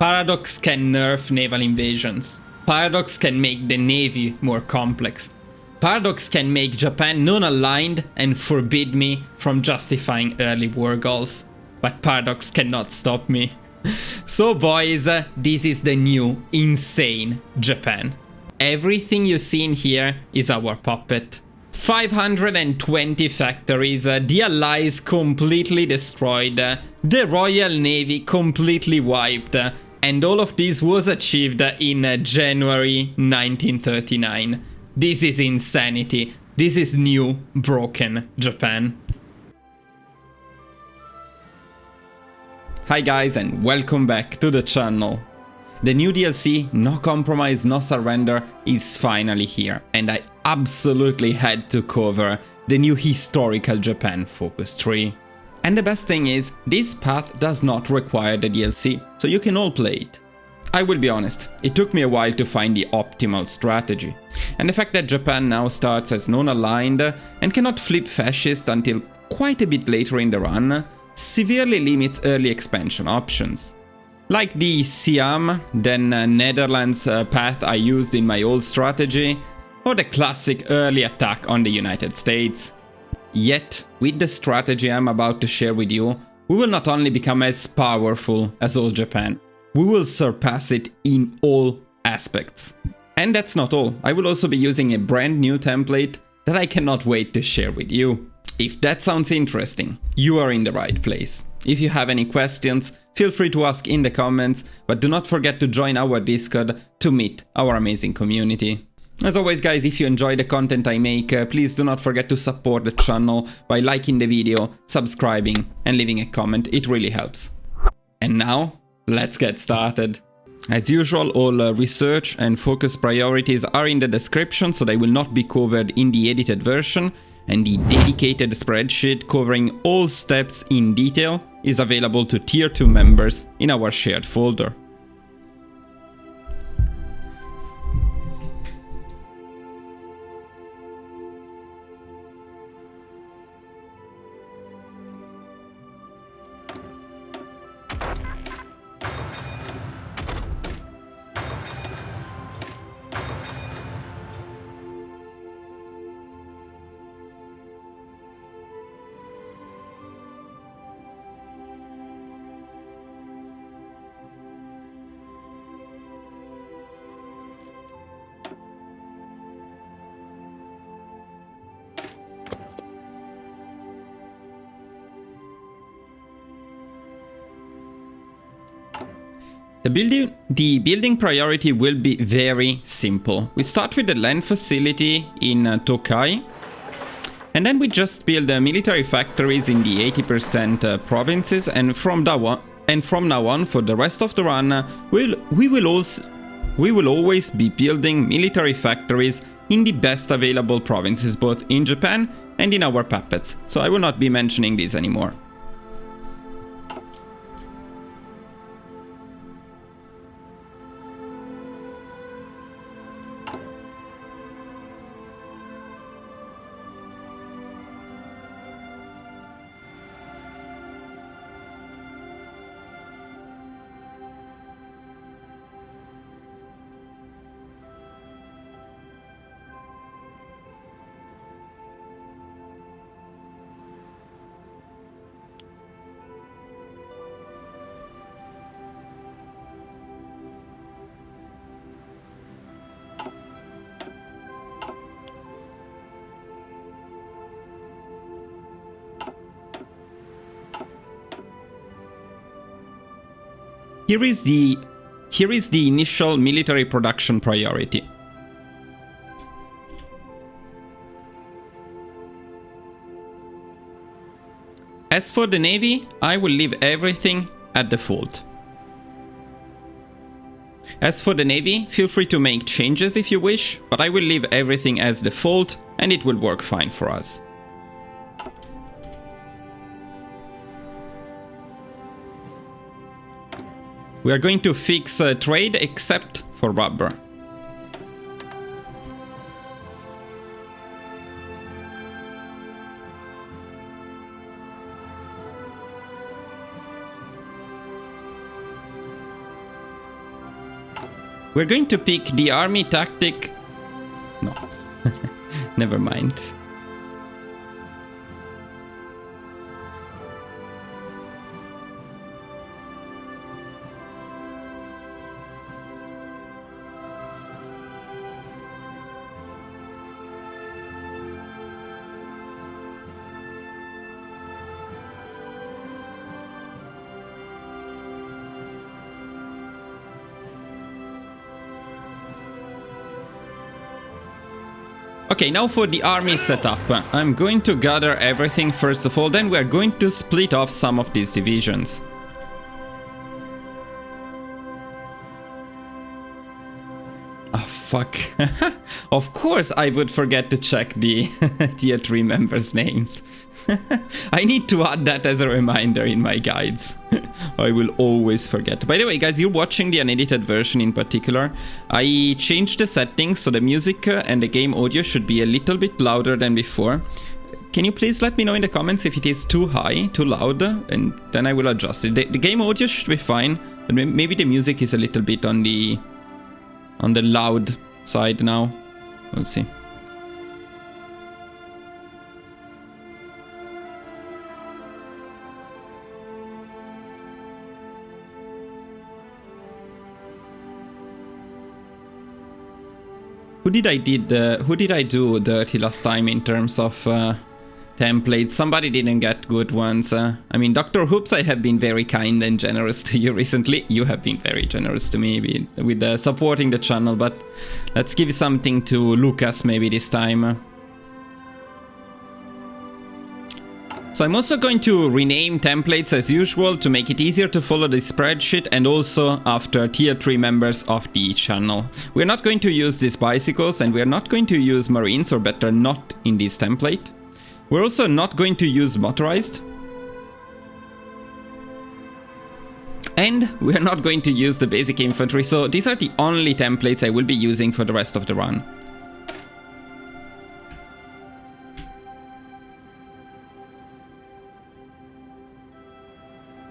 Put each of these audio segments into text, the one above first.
Paradox can nerf naval invasions. Paradox can make the navy more complex. Paradox can make Japan non-aligned and forbid me from justifying early war goals. But Paradox cannot stop me. So boys, this is the new, insane Japan. Everything you see in here is our puppet. 520 factories, the Allies completely destroyed, the Royal Navy completely wiped, and all of this was achieved in January 1939. This is insanity. This is new, broken Japan. Hi guys and welcome back to the channel. The new DLC, No Compromise, No Surrender, is finally here, and I absolutely had to cover the new historical Japan focus tree. And the best thing is, this path does not require the DLC, so you can all play it. I will be honest, it took me a while to find the optimal strategy, and the fact that Japan now starts as non-aligned and cannot flip fascist until quite a bit later in the run severely limits early expansion options. Like the Siam, then Netherlands path I used in my old strategy, or the classic early attack on the United States. Yet, with the strategy I'm about to share with you, we will not only become as powerful as old Japan, we will surpass it in all aspects. And that's not all, I will also be using a brand new template that I cannot wait to share with you. If that sounds interesting, you are in the right place. If you have any questions, feel free to ask in the comments, but do not forget to join our Discord to meet our amazing community. As always guys, if you enjoy the content I make, please do not forget to support the channel by liking the video, subscribing and leaving a comment, it really helps. And now, let's get started. As usual, all research and focus priorities are in the description, so they will not be covered in the edited version, and the dedicated spreadsheet covering all steps in detail is available to Tier 2 members in our shared folder. The building priority will be very simple. We start with the land facility in Tokai, and then we just build military factories in the 80% provinces, and from now on for the rest of the run, we will always be building military factories in the best available provinces, both in Japan and in our puppets, so I will not be mentioning these anymore. Here is the initial military production priority. As for the Navy, I will leave everything at default. As for the Navy, feel free to make changes if you wish, but I will leave everything as default and it will work fine for us. We are going to fix trade except for rubber. We're going to pick the army tactic. No, never mind. Okay, now for the army setup. I'm going to gather everything first of all, then we're going to split off some of these divisions. Oh, fuck. Of course I would forget to check the tier 3 members' names. I need to add that as a reminder in my guides. I will always forget. By the way, guys, you're watching the unedited version in particular. I changed the settings so the music and the game audio should be a little bit louder than before. Can you please let me know in the comments if it is too high, too loud, and then I will adjust it. The game audio should be fine, but maybe the music is a little bit on the loud side now. We'll see. Who did I do dirty last time in terms of templates? Somebody didn't get good ones. I mean, Dr. Hoops, I have been very kind and generous to you recently. You have been very generous to me with supporting the channel, but let's give something to Lucas maybe this time. So I'm also going to rename templates as usual to make it easier to follow the spreadsheet and also after tier 3 members of the channel. We're not going to use these bicycles and we're not going to use marines, or better not in this template. We're also not going to use motorized. And we're not going to use the basic infantry, so these are the only templates I will be using for the rest of the run.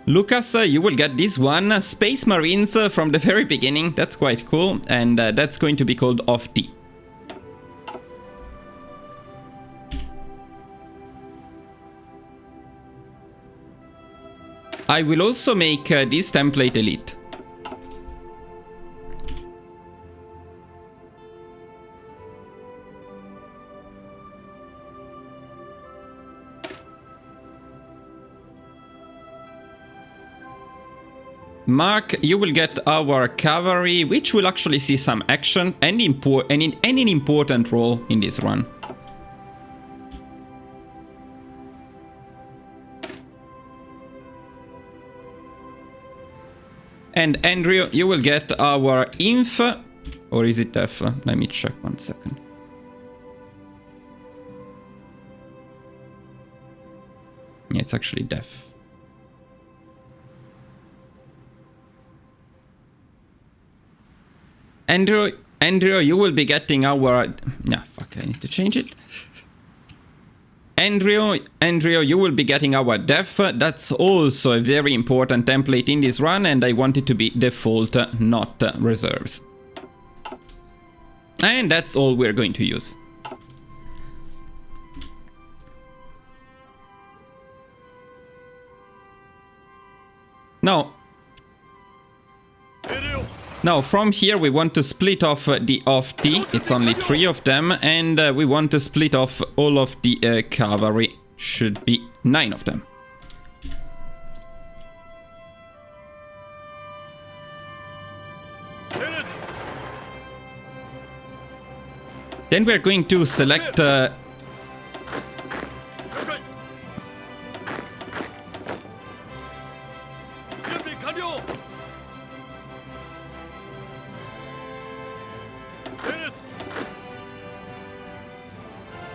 Lucas, you will get this one, Space Marines from the very beginning. That's quite cool, and that's going to be called Off-D. I will also make this template elite. Mark, you will get our cavalry, which will actually see some action and an important role in this run. And Andrew, you will get our inf, or is it def? Let me check 1 second. Yeah, it's actually def. Andrew, you will be getting our... Nah, fuck, I need to change it. Andrew, you will be getting our def. That's also a very important template in this run, and I want it to be default, not reserves. And that's all we're going to use. Now, from here we want to split off the off-D, it's only 3 of them, and we want to split off all of the cavalry, should be 9 of them. Then we're going to select...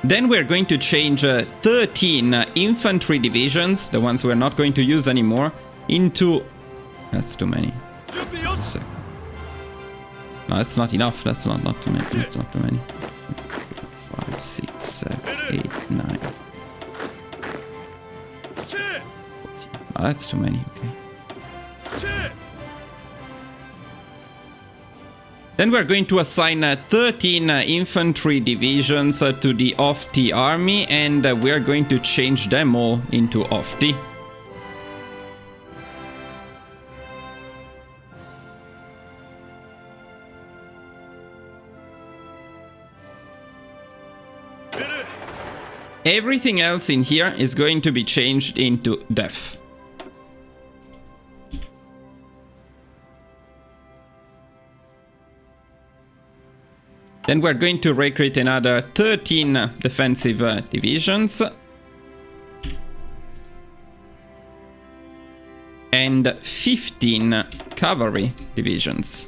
Then we're going to change 13 infantry divisions, the ones we're not going to use anymore, into... That's too many. No, that's not enough. That's not too many. That's not too many. 5, 6, 7, 8, 9. 14. No, that's too many. Okay. Then we're going to assign 13 infantry divisions to the OFT army, and we're going to change them all into OFT. Everything else in here is going to be changed into DEF. Then we're going to recruit another 13 defensive divisions. And 15 cavalry divisions.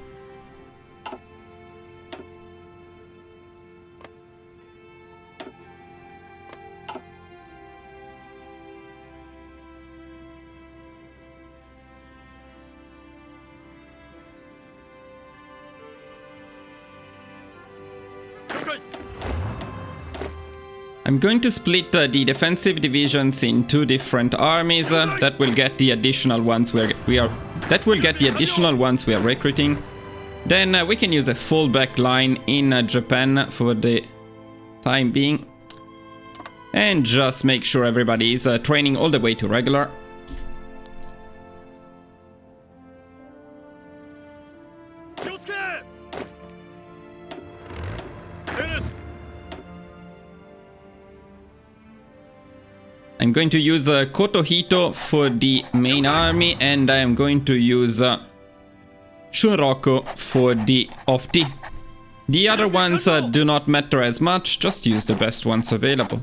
I'm going to split the defensive divisions in two different armies. That will get the additional ones we are recruiting. Then we can use a fallback line in Japan for the time being, and just make sure everybody is training all the way to regular. I'm going to use Kotohito for the main army, and I am going to use Shunroku for the OFT. The other ones do not matter as much, just use the best ones available.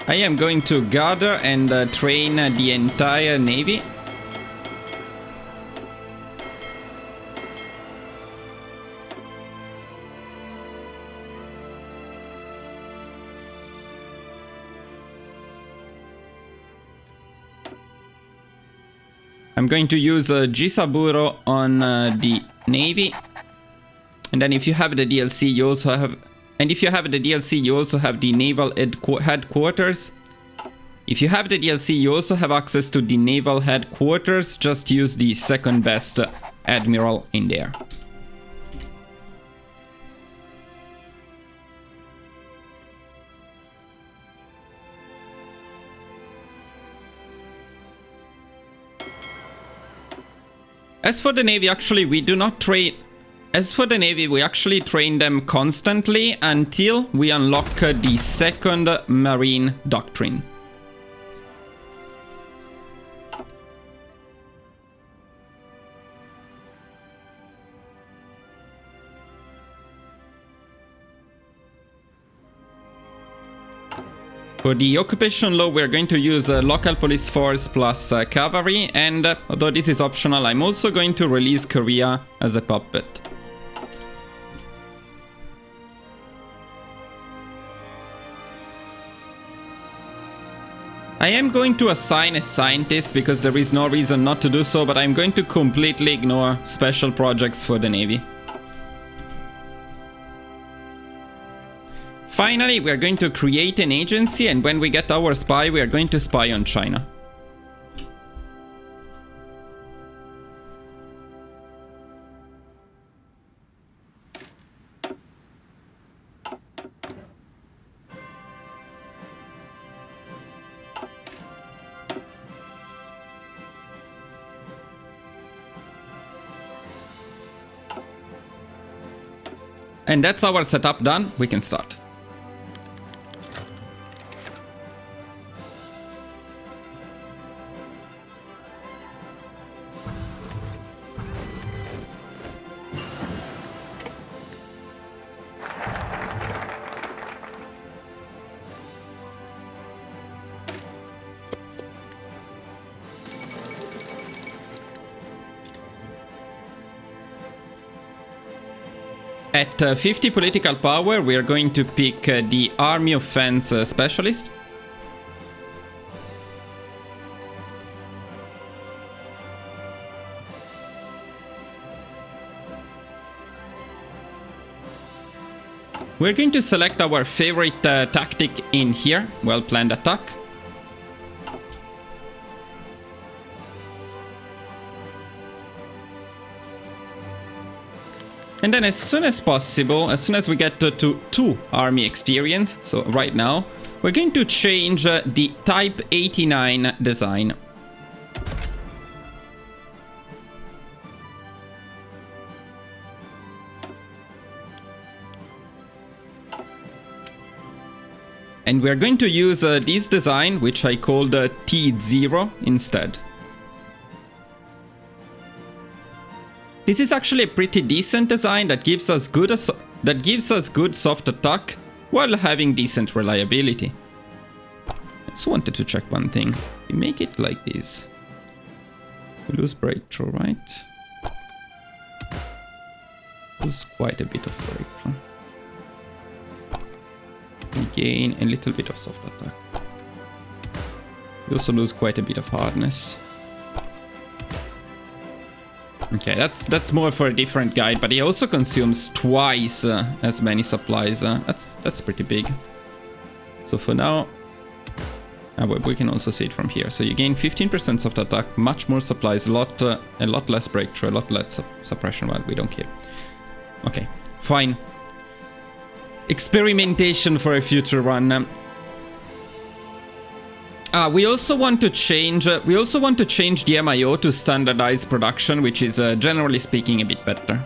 I am going to gather and train the entire navy. I'm going to use Jisaburo on the navy. And then if you have the DLC, you also have... And if you have the DLC, you also have the naval headquarters. If you have the DLC, you also have access to the naval headquarters. Just use the second best admiral in there. As for the navy, actually, we do not train... As for the navy, we actually train them constantly until we unlock the second marine doctrine. For the occupation law, we're going to use local police force plus cavalry, and although this is optional, I'm also going to release Korea as a puppet. I am going to assign a scientist because there is no reason not to do so, but I'm going to completely ignore special projects for the Navy. Finally, we are going to create an agency, and when we get our spy, we are going to spy on China. And that's our setup done. We can start. At 50 political power, we are going to pick the Army Offense Specialist. We're going to select our favorite tactic in here, well-planned attack. And then as soon as possible, as soon as we get to 2 army experience, so right now, we're going to change the Type 89 design. And we're going to use this design, which I called T0 instead. This is actually a pretty decent design that gives us good soft attack while having decent reliability. I just wanted to check one thing. We make it like this. We lose breakthrough, right? Lose quite a bit of breakthrough. We gain a little bit of soft attack. We also lose quite a bit of hardness. Okay, that's more for a different guide, but he also consumes twice as many supplies. That's pretty big. So for now, we can also see it from here. So you gain 15% soft attack, much more supplies, a lot less breakthrough, a lot less suppression. Well, we don't care. Okay, fine. Experimentation for a future run. We also want to change the MIO to standardized production, which is generally speaking a bit better.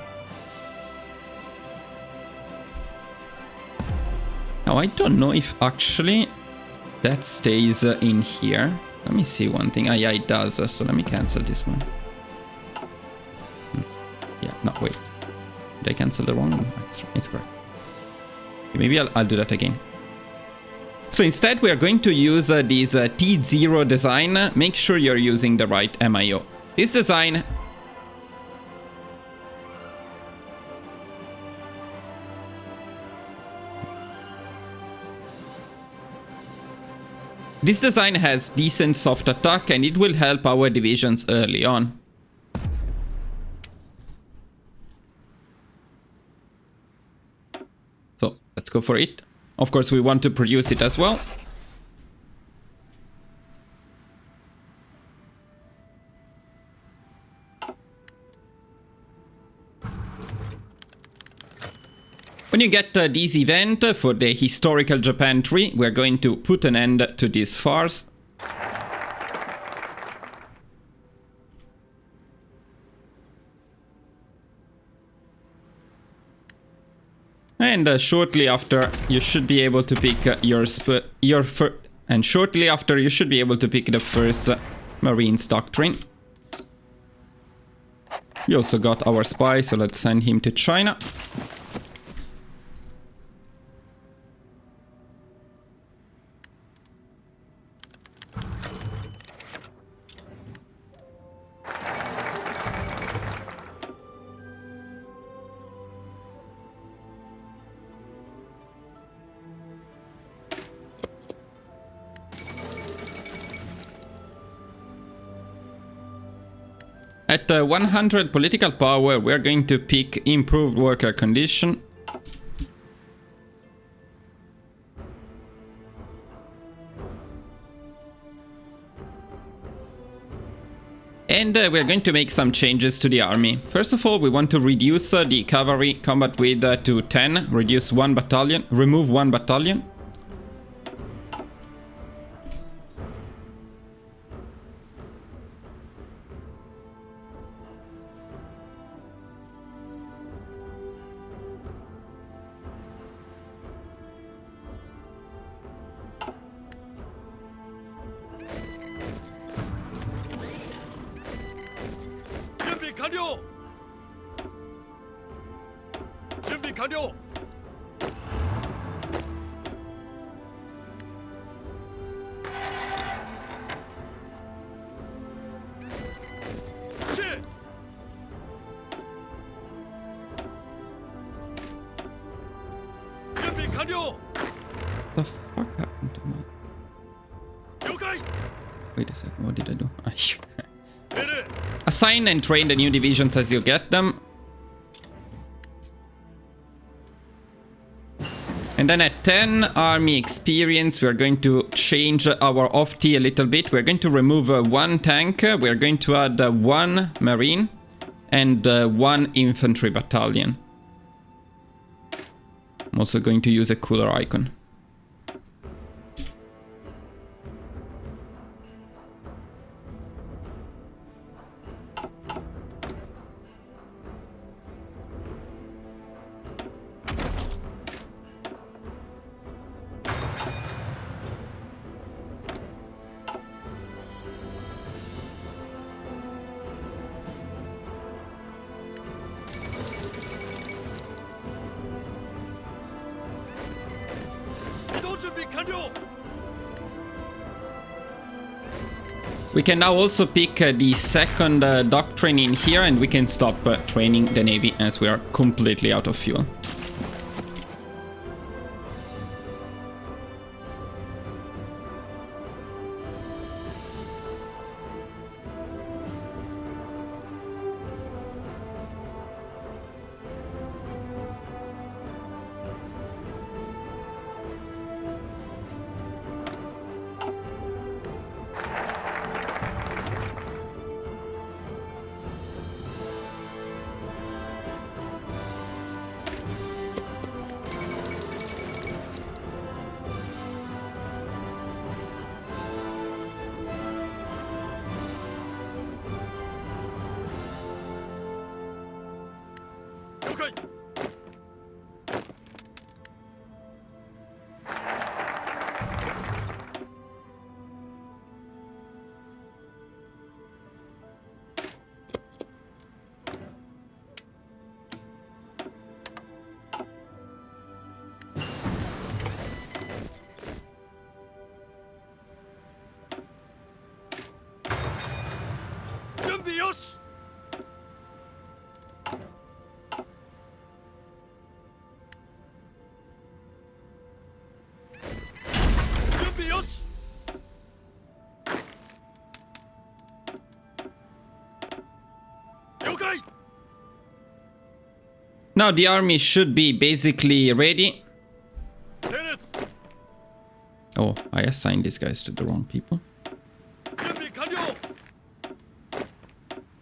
Now I don't know if actually that stays in here. Let me see one thing. Yeah, it does. So let me cancel this one. Yeah, no, wait. Did I cancel the wrong one? It's correct. Okay, maybe I'll do that again. So instead, we are going to use this T0 design. Make sure you're using the right MIO. This design... This design has decent soft attack and it will help our divisions early on. So let's go for it. Of course, we want to produce it as well. When you get this event for the historical Japan tree, we're going to put an end to this farce. And shortly after, you should be able to pick shortly after, you should be able to pick the first Marines doctrine. We also got our spy, so let's send him to China. At 100 political power, we're going to pick improved worker condition. And we're going to make some changes to the army. First of all, we want to reduce the cavalry combat width to 10, reduce 1 battalion, remove 1 battalion. What the fuck happened to my... Wait a second, what did I do? Assign and train the new divisions as you get them. And then at 10 army experience, we're going to change our off-T a little bit. We're going to remove 1 tank. We're going to add 1 marine and 1 infantry battalion. I'm also going to use a cooler icon. We can now also pick the second doctrine in here, and we can stop training the navy as we are completely out of fuel. Now the army should be basically ready. Oh, I assigned these guys to the wrong people.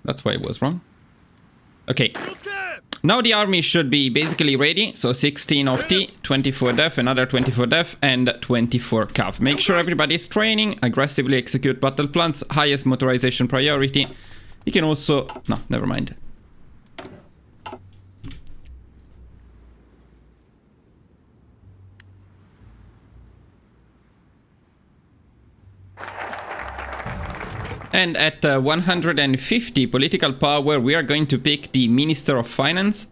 That's why it was wrong. Okay. Now the army should be basically ready. So 16 of T, 24 def, another 24 def, and 24 cav. Make sure everybody's training, aggressively execute battle plans, highest motorization priority. You can also... No, never mind. And at 150 political power, we are going to pick the Minister of Finance.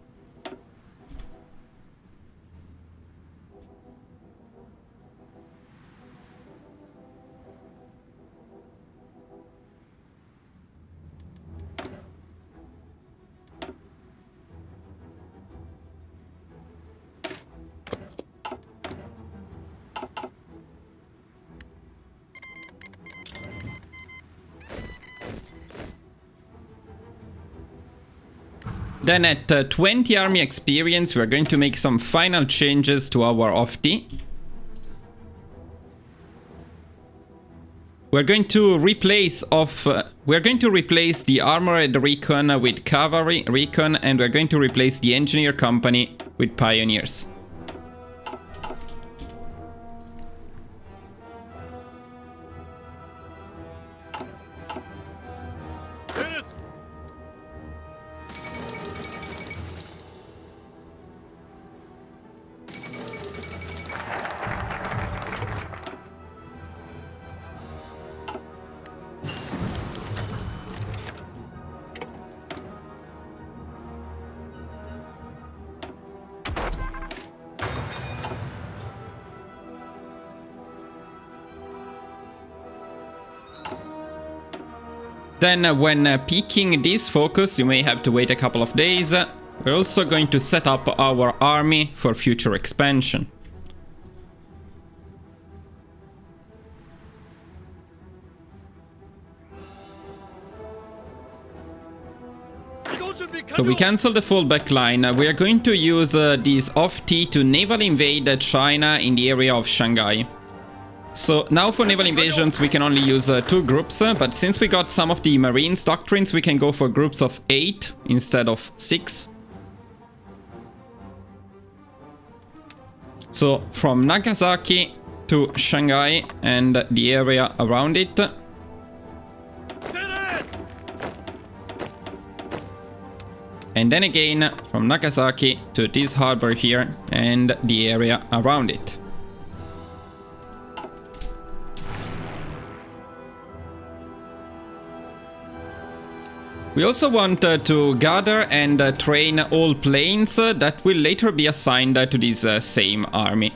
Then at 20 army experience, we're going to make some final changes to our off-T. We're going to replace the armored recon with cavalry recon, and we're going to replace the engineer company with pioneers. Then when peaking this focus, you may have to wait a couple of days. We're also going to set up our army for future expansion. So we cancel the full back line. We are going to use this off-T to naval invade China in the area of Shanghai. So now for naval invasions we can only use 2 groups, but since we got some of the Marines doctrines we can go for groups of 8 instead of 6. So from Nagasaki to Shanghai and the area around it. And then again from Nagasaki to this harbor here and the area around it. We also want to gather and train all planes that will later be assigned to this same army.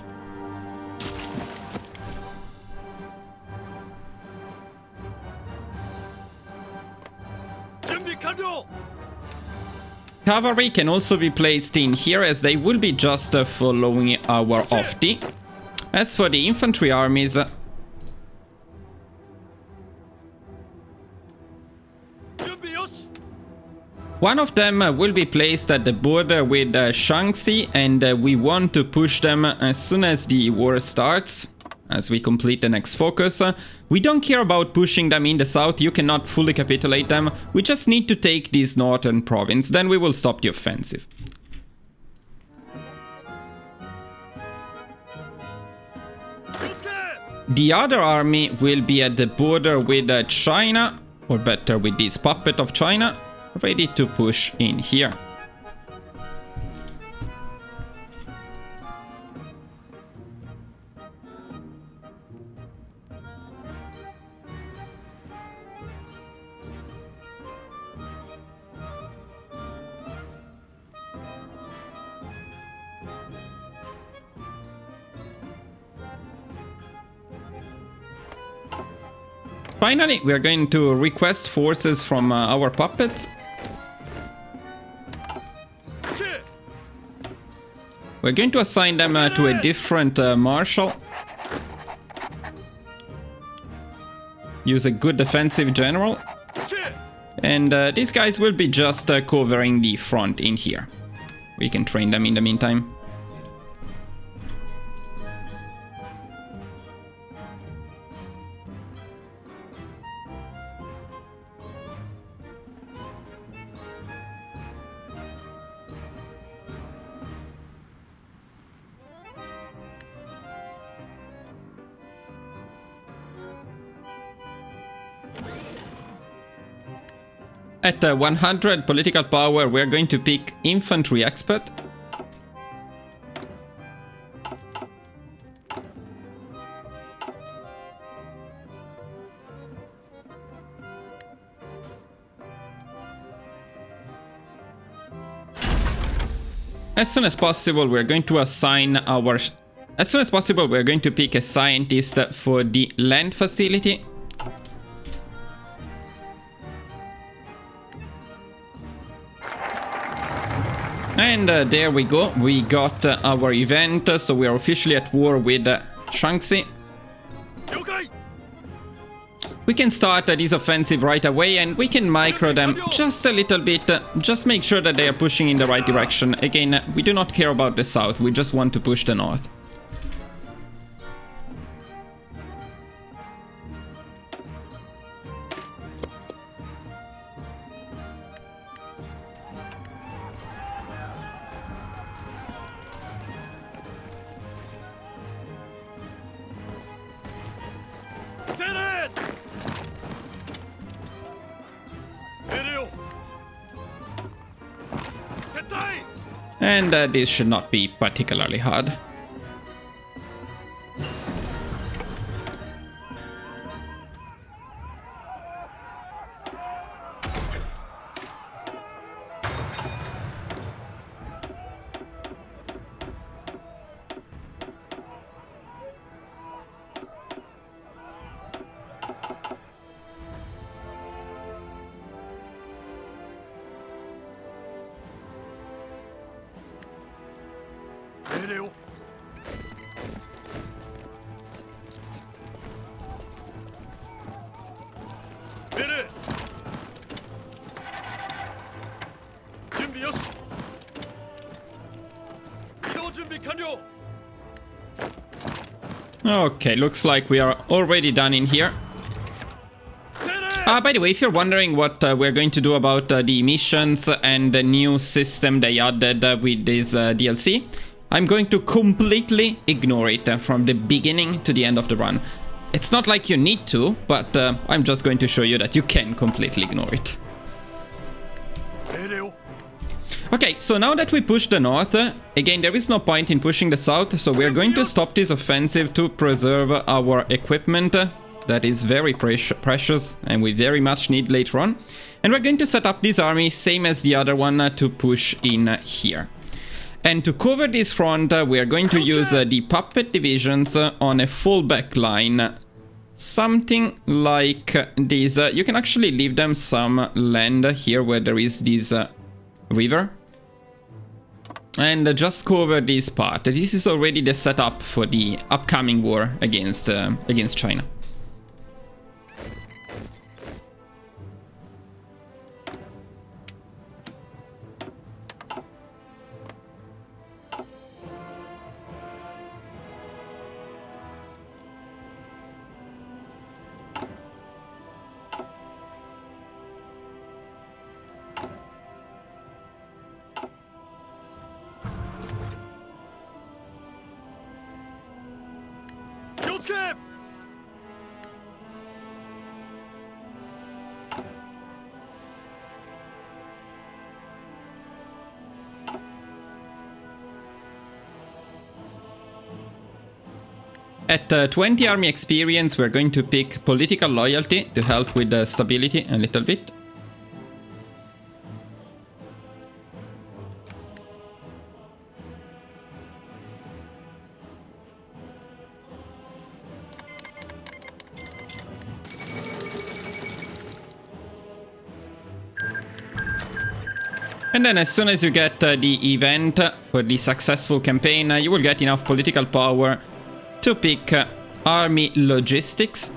Cavalry can also be placed in here as they will be just following our off-T. As for the infantry armies, one of them will be placed at the border with Shaanxi, and we want to push them as soon as the war starts, as we complete the next focus. We don't care about pushing them in the south, you cannot fully capitulate them, we just need to take this northern province, then we will stop the offensive. The other army will be at the border with China, or better with this puppet of China, ready to push in here. Finally, we are going to request forces from our puppets. We're going to assign them to a different marshal. Use a good defensive general. And these guys will be just covering the front in here. We can train them in the meantime. At 100 political power, we're going to pick infantry expert. As soon as possible, we're going to assign our... As soon as possible, we're going to pick a scientist for the land facility. And there we go, we got our event, so we are officially at war with Shaanxi. We can start this offensive right away and we can micro them just a little bit, just make sure that they are pushing in the right direction. Again, we do not care about the south, we just want to push the north. And this should not be particularly hard. 준비よし 이동 준비 완료 Okay, looks like we are already done in here. By the way, if you're wondering what we're going to do about the missions and the new system they added with this DLC, I'm going to completely ignore it from the beginning to the end of the run. It's not like you need to, but I'm just going to show you that you can completely ignore it. Okay, so now that we push the north, again, there is no point in pushing the south, so we're going to stop this offensive to preserve our equipment. That is very precious, and we very much need later on. And we're going to set up this army, same as the other one, to push in here. And to cover this front, we're going to use the puppet divisions on a full back line. Something like this. You can actually leave them some land here where there is this river. And just cover this part. This is already the setup for the upcoming war against China. At 20 army experience, we're going to pick political loyalty to help with the stability a little bit. And then as soon as you get the event for the successful campaign, you will get enough political power to pick army logistics.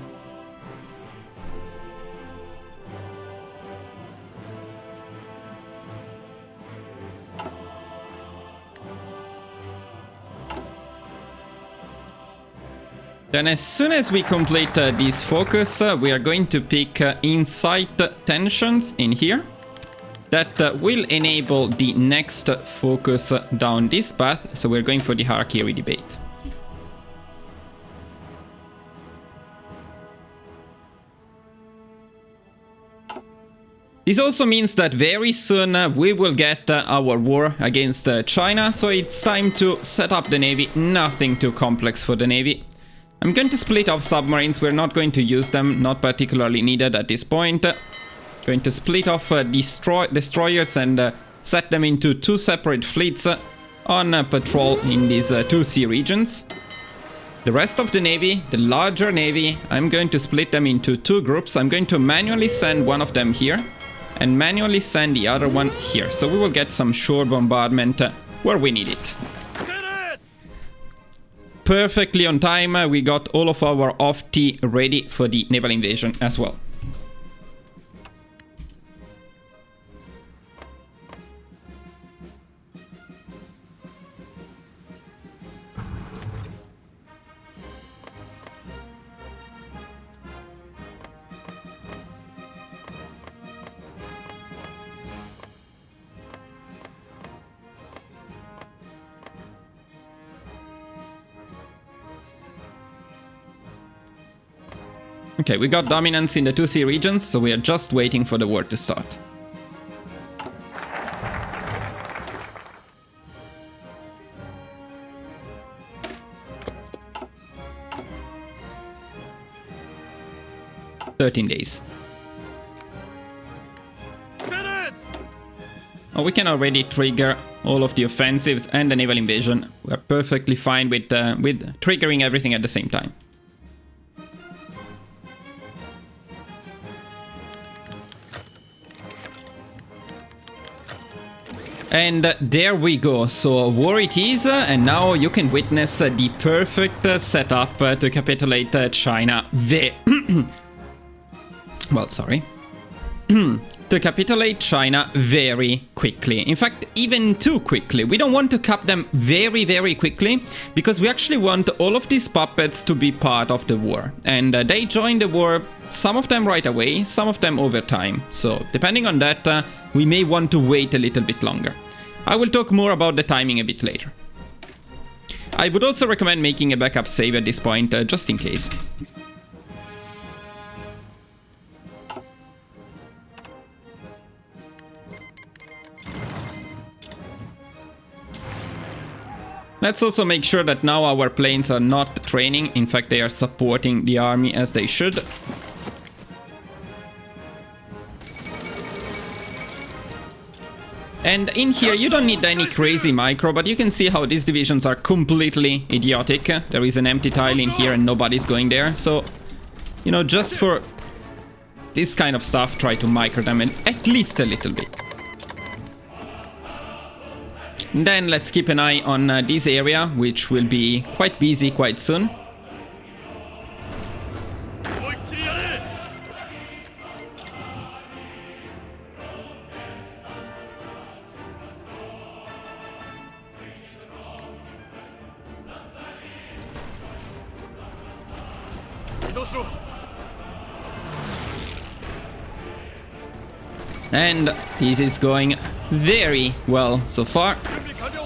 Then as soon as we complete this focus, we are going to pick insight tensions in here. That will enable the next focus down this path, so we're going for the hierarchy debate. This also means that very soon we will get our war against China, so it's time to set up the navy. Nothing too complex for the navy. I'm going to split off submarines. We're not going to use them, not particularly needed at this point. Going to split off destroyers and set them into two separate fleets on patrol in these two sea regions. The rest of the navy, the larger navy, I'm going to split them into two groups. I'm going to manually send one of them here and manually send the other one here. So we will get some shore bombardment where we need it. Perfectly on time, we got all of our off-T ready for the naval invasion as well. Okay, we got dominance in the two sea regions, so we are just waiting for the war to start. "13 days. Oh, we can already trigger all of the offensives and the naval invasion. We're perfectly fine with triggering everything at the same time. And there we go, so war it is, and now you can witness the perfect setup to capitulate China. Well, sorry. to capitulate China very quickly. In fact, even too quickly. We don't want to cap them very, very quickly because we actually want all of these puppets to be part of the war. And they join the war, some of them right away, some of them over time. So depending on that, we may want to wait a little bit longer. I will talk more about the timing a bit later. I would also recommend making a backup save at this point, just in case. Let's also make sure that now our planes are not training. In fact, they are supporting the army as they should. And in here, you don't need any crazy micro, but you can see how these divisions are completely idiotic. There is an empty tile in here and nobody's going there. So, you know, just for this kind of stuff, try to micro them at least a little bit. And then let's keep an eye on this area, which will be quite busy quite soon. And this is going very well so far.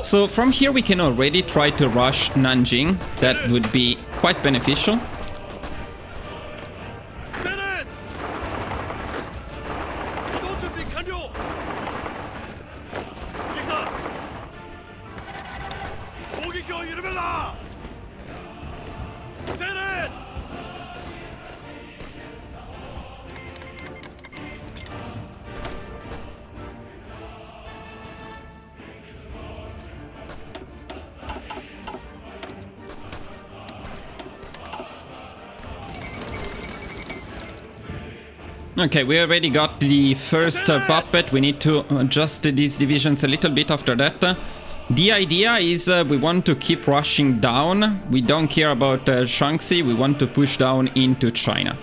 So from here we can already try to rush Nanjing. That would be quite beneficial. Okay, we already got the first puppet. We need to adjust these divisions a little bit after that. The idea is we want to keep rushing down. We don't care about Shaanxi. We want to push down into China.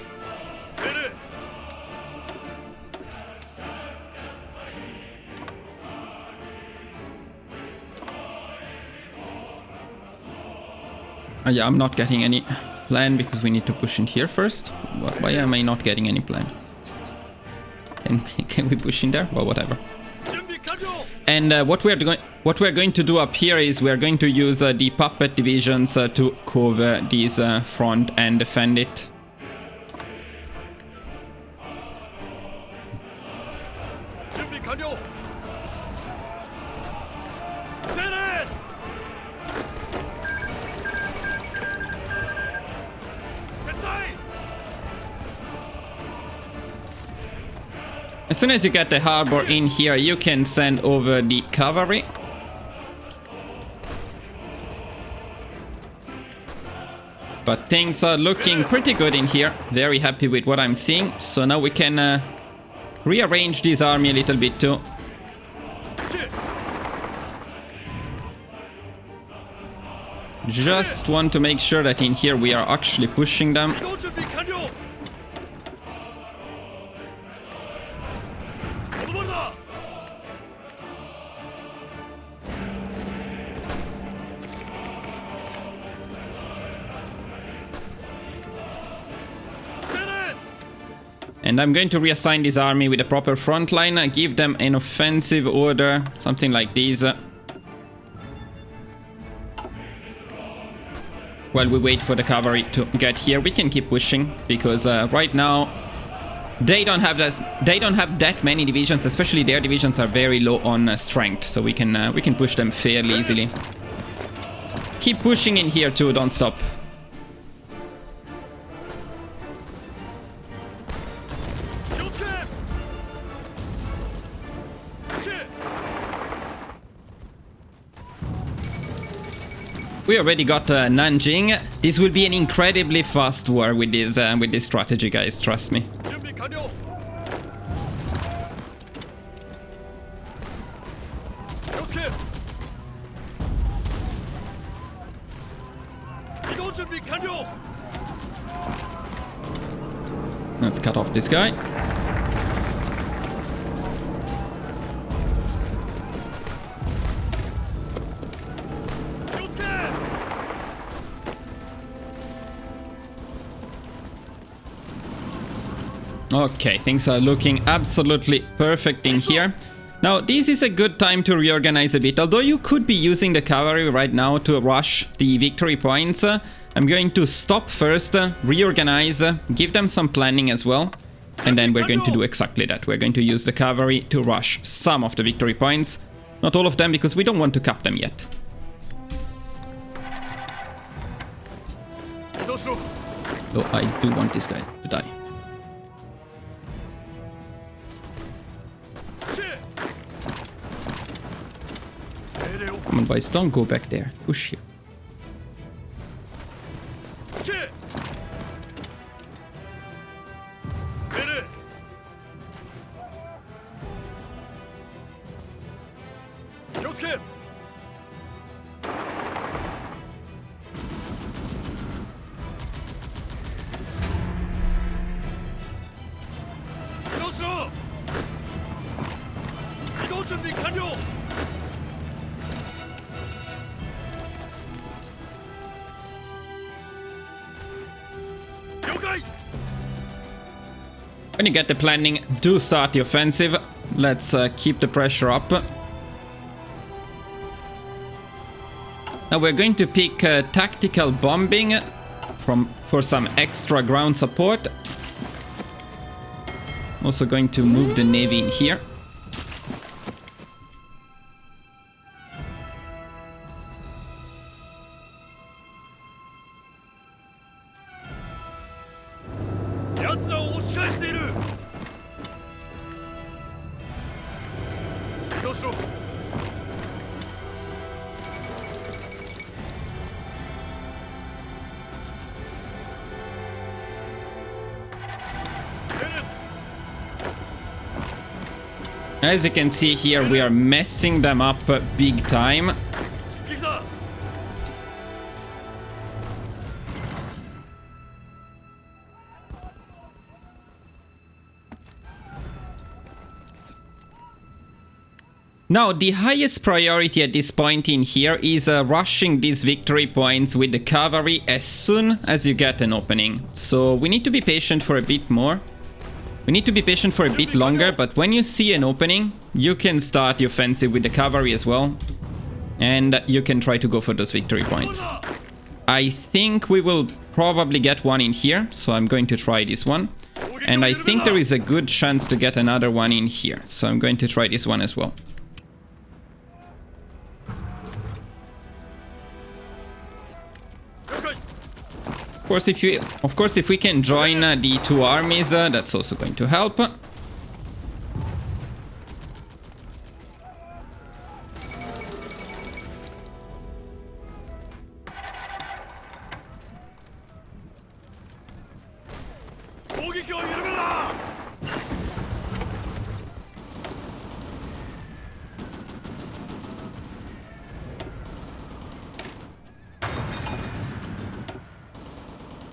Yeah, I'm not getting any plan because we need to push in here first. Why am I not getting any plan? Can we push in there? Well, whatever. And what we're going to do up here is we're going to use the puppet divisions to cover this front and defend it. As soon as you get the harbor in here, you can send over the cavalry. But things are looking pretty good in here. Very happy with what I'm seeing. So now we can rearrange this army a little bit too. Just want to make sure that in here we are actually pushing them. And I'm going to reassign this army with a proper front line, give them an offensive order, something like this. While we wait for the cavalry to get here, we can keep pushing because right now they don't have that many divisions. Especially their divisions are very low on strength, so we can push them fairly easily. Keep pushing in here too. Don't stop. We already got Nanjing. This will be an incredibly fast war with this strategy, guys. Trust me. Let's cut off this guy. Okay, things are looking absolutely perfect in here. Now, this is a good time to reorganize a bit. Although you could be using the cavalry right now to rush the victory points, I'm going to stop first, reorganize, give them some planning as well. And then we're going to do exactly that. We're going to use the cavalry to rush some of the victory points. Not all of them, because we don't want to cap them yet. Though I do want this guy to die. Come on, boys, don't go back there. Push here. When you get the planning, do start the offensive. Let's keep the pressure up. Now we're going to pick tactical bombing for some extra ground support. Also going to move the navy in here. As you can see here, we are messing them up big time. Now, the highest priority at this point in here is rushing these victory points with the cavalry as soon as you get an opening. So we need to be patient for a bit more. We need to be patient for a bit longer, but when you see an opening, you can start the offensive with the cavalry as well. And you can try to go for those victory points. I think we will probably get one in here, so I'm going to try this one. And I think there is a good chance to get another one in here, so I'm going to try this one as well. Of course, if we can join the two armies, that's also going to help.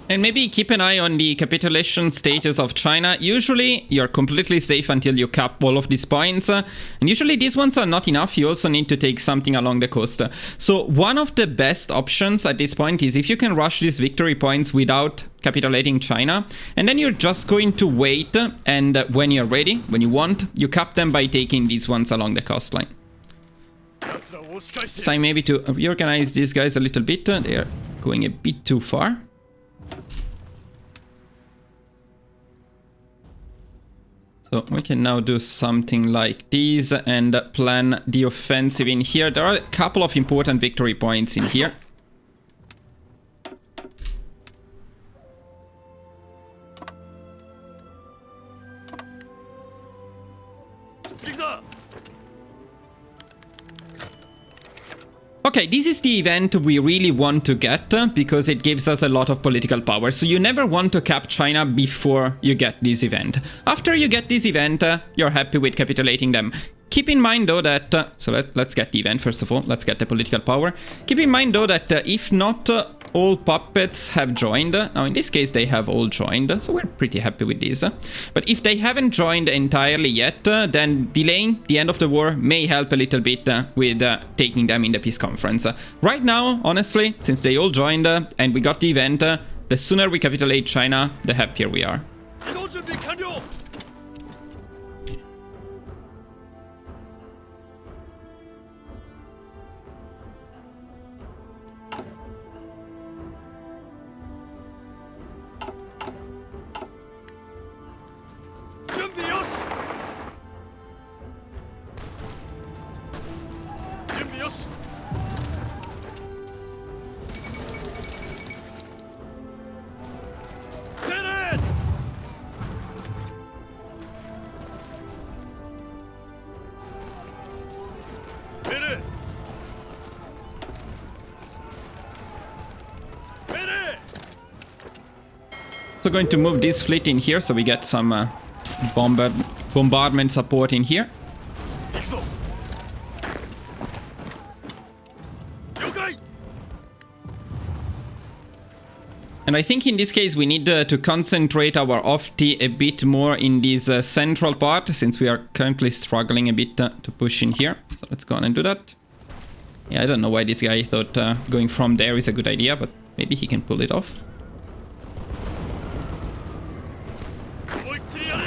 And maybe keep an eye on the capitulation status of China. Usually you're completely safe until you cap all of these points. And usually these ones are not enough. You also need to take something along the coast. So one of the best options at this point is if you can rush these victory points without capitulating China. And then you're just going to wait. And when you're ready, when you want, you cap them by taking these ones along the coastline. It's time maybe to reorganize these guys a little bit. They are going a bit too far. So we can now do something like this and plan the offensive in here. There are a couple of important victory points in here. Okay, this is the event we really want to get because it gives us a lot of political power. So you never want to cap China before you get this event. After you get this event, you're happy with capitulating them. Keep in mind though that, let's get the event first of all, let's get the political power. Keep in mind though that if not all puppets have joined, now in this case they have all joined, so we're pretty happy with this. But if they haven't joined entirely yet, then delaying the end of the war may help a little bit with taking them in the peace conference. Right now, honestly, since they all joined and we got the event, the sooner we capitulate China, the happier we are. 이동 준비 완료. 준비 요시. 준비 요시. 세렛. 세렛. 세렛. So going to move this fleet in here so we get some bombardment support in here. 行くぞ。了解。 And I think in this case we need to concentrate our off-T a bit more in this central part, since we are currently struggling a bit to push in here. So let's go on and do that. Yeah, I don't know why this guy thought going from there is a good idea, but maybe he can pull it off. 思いっきりやれ。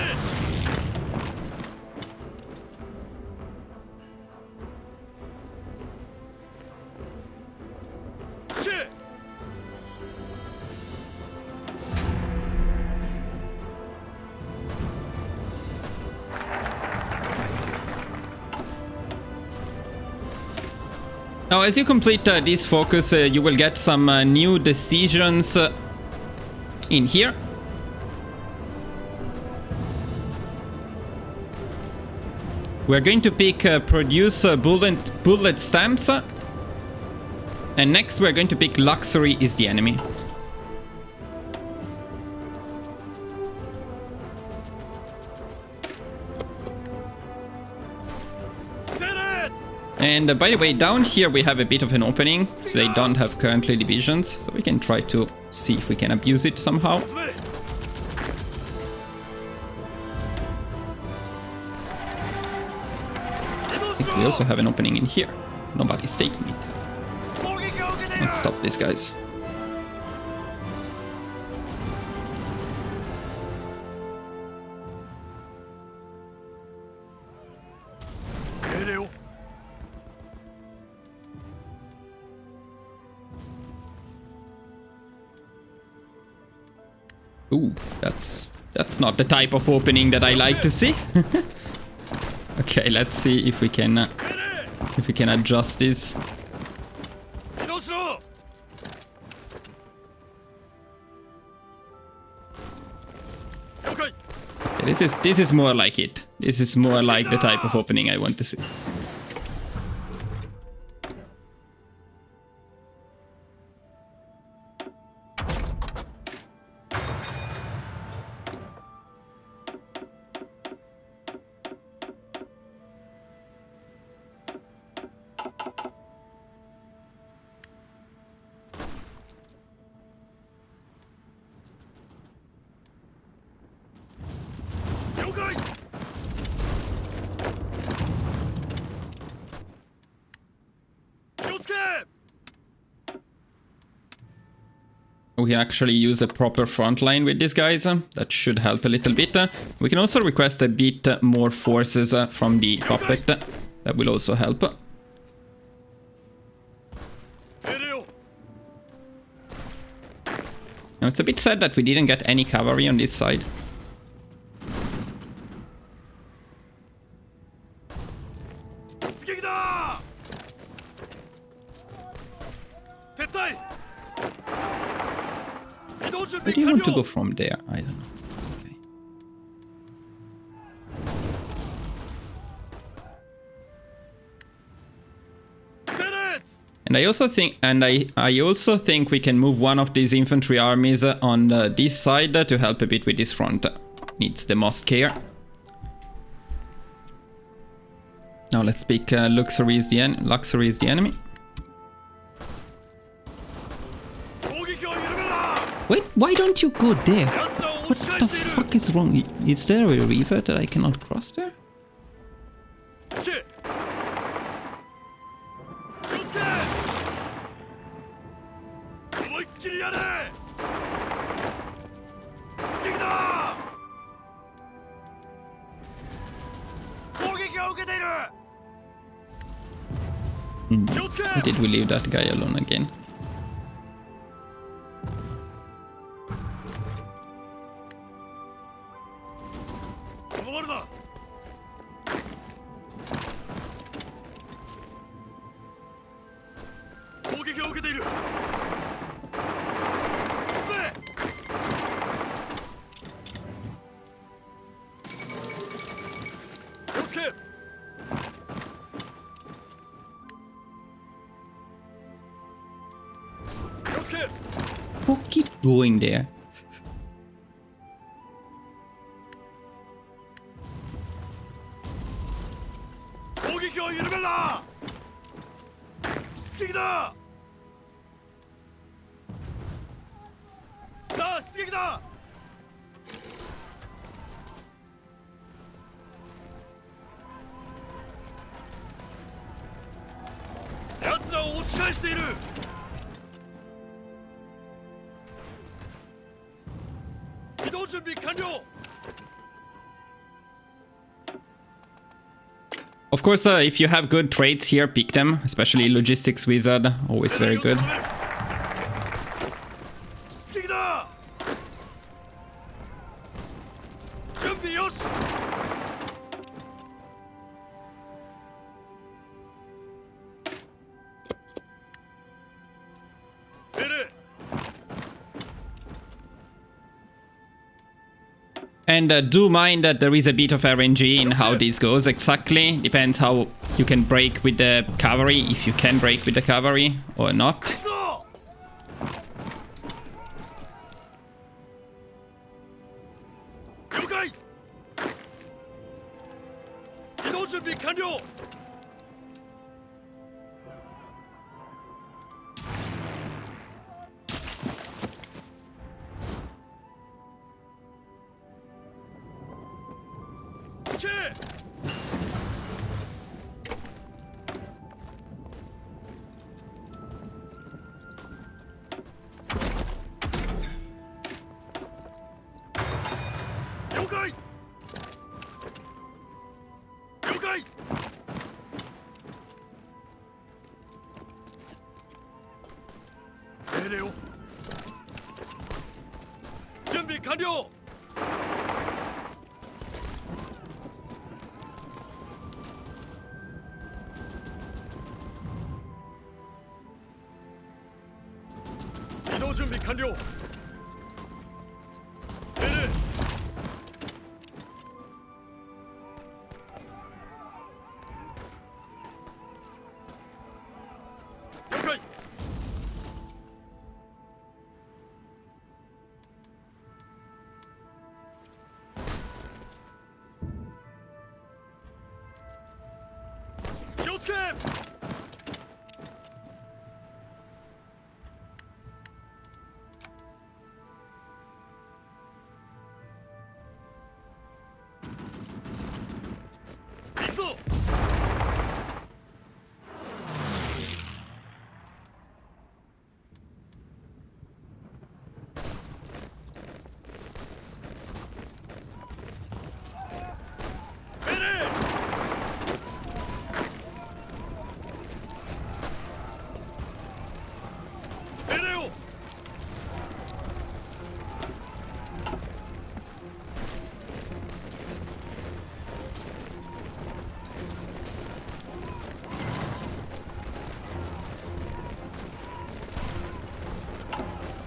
行け。 Now, as you complete this focus, you will get some new decisions in here. We're going to pick produce bullet stamps. And next we're going to pick luxury is the enemy. And by the way, down here we have a bit of an opening, so they don't have currently divisions, so we can try to see if we can abuse it somehow. I think we also have an opening in here. Nobody's taking it. Let's stop these guys. Ooh, that's not the type of opening that I like to see. Okay, let's see if we can adjust this. Okay, this is more like it. This is more like the type of opening I want to see. We can actually use a proper front line with these guys. That should help a little bit. We can also request a bit more forces from the puppet. That will also help. Now it's a bit sad that we didn't get any cavalry on this side. Where do you want to go from there? I don't know. Okay. And I also think we can move one of these infantry armies on this side to help a bit with this front. Needs the most care. Now let's pick luxury is the enemy. Wait, why don't you go there? What the fuck is wrong? Is there a river that I cannot cross there? Why did we leave that guy alone again? このままだ。攻撃を受けている。進め。気をつけ。気をつけ。 Oh, keep going there. 攻撃を緩めるな。出撃だ。さあ出撃だ。奴らを押し返している。移動準備完了。 Of course, if you have good traits here, pick them. Especially Logistics Wizard, always very good. 出撃だ。準備よし。命令。 And do mind that there is a bit of RNG in how this goes exactly. Depends how you can break with the cavalry, if you can break with the cavalry or not. 行くぞ。了解。移動準備完了。行け。了解。了解。命令を。準備完了。移動準備完了。命令。了解。気をつけ。 行くぞ。命令。命令を。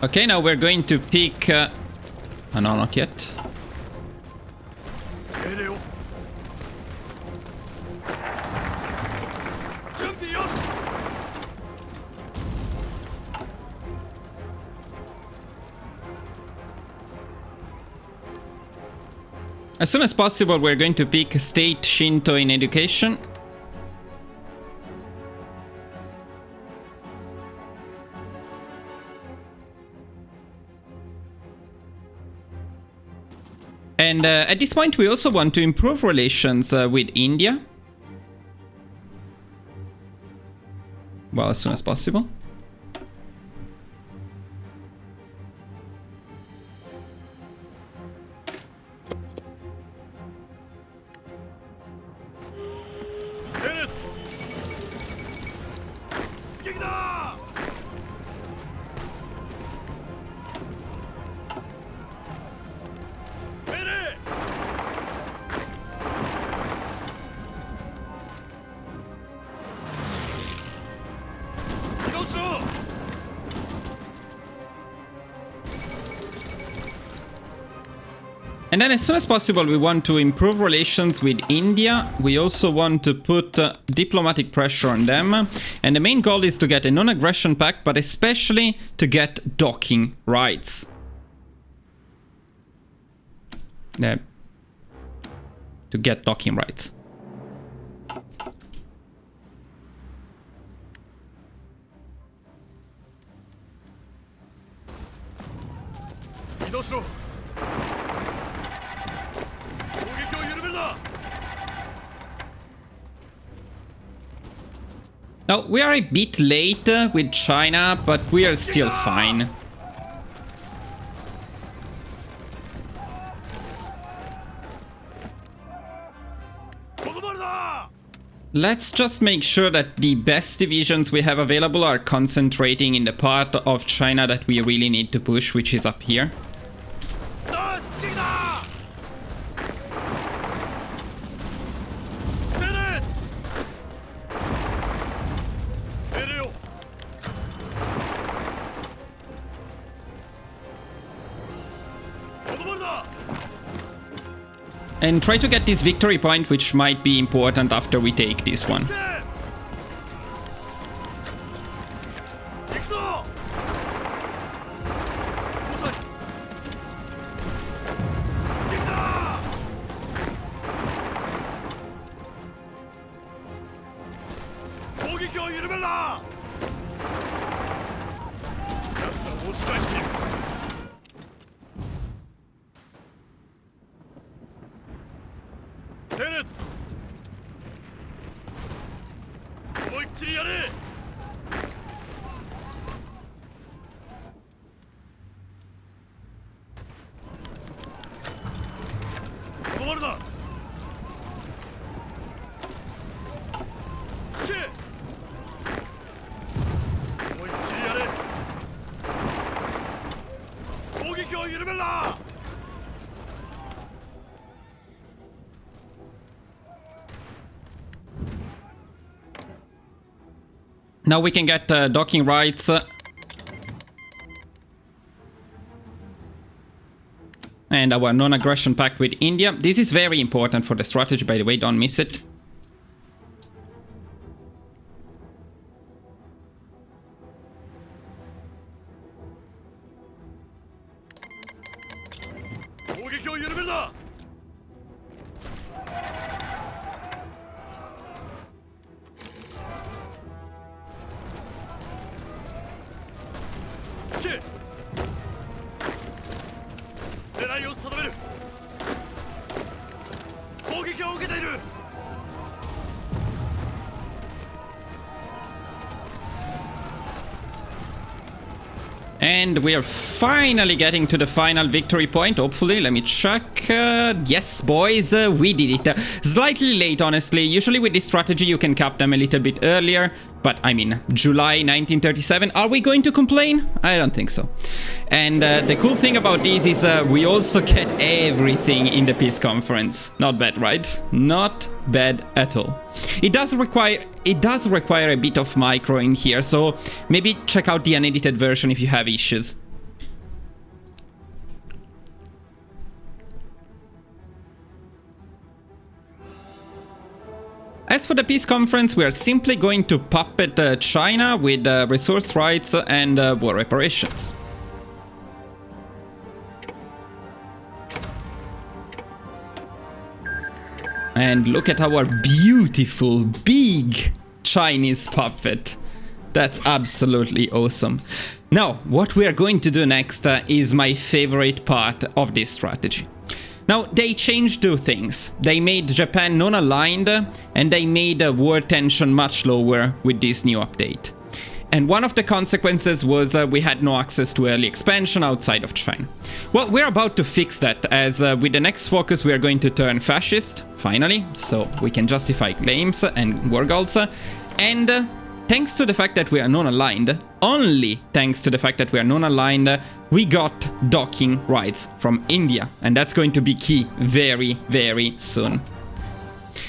Okay, now we're going to pick... oh, no, not yet. 命令を。準備よし。 As soon as possible, we're going to pick State Shinto in Education. And at this point, we also want to improve relations with India. Well, as soon as possible. 整列出撃だ命令移動しろ And then as soon as possible we want to improve relations with India. We also want to put diplomatic pressure on them. And the main goal is to get a non-aggression pact, but especially to get docking rights. To get docking rights. Now, we are a bit late with China, but we are still fine. Let's just make sure that the best divisions we have available are concentrating in the part of China that we really need to push, which is up here. And try to get this victory point, which might be important after we take this one. Now we can get docking rights. And our non-aggression pact with India. This is very important for the strategy, by the way, don't miss it. And we are finally getting to the final victory point, hopefully. Let me check. Yes, boys, we did it. Slightly late, honestly. Usually with this strategy, you can cap them a little bit earlier. But, I mean, July 1937. Are we going to complain? I don't think so. And the cool thing about this is we also get everything in the peace conference. Not bad, right? Not bad at all. It does require a bit of micro in here, so maybe check out the unedited version if you have issues. As for the peace conference, we are simply going to puppet China with resource rights and war reparations. And look at our beautiful, big Chinese puppet. That's absolutely awesome. Now, what we are going to do next is my favorite part of this strategy. Now, they changed two things. They made Japan non-aligned, and they made war tension much lower with this new update. And one of the consequences was we had no access to early expansion outside of China. Well, we're about to fix that, as with the next focus we are going to turn fascist, finally, so we can justify claims and war goals. And thanks to the fact that we are non-aligned, only thanks to the fact that we are non-aligned, we got docking rights from India. And that's going to be key very, very soon.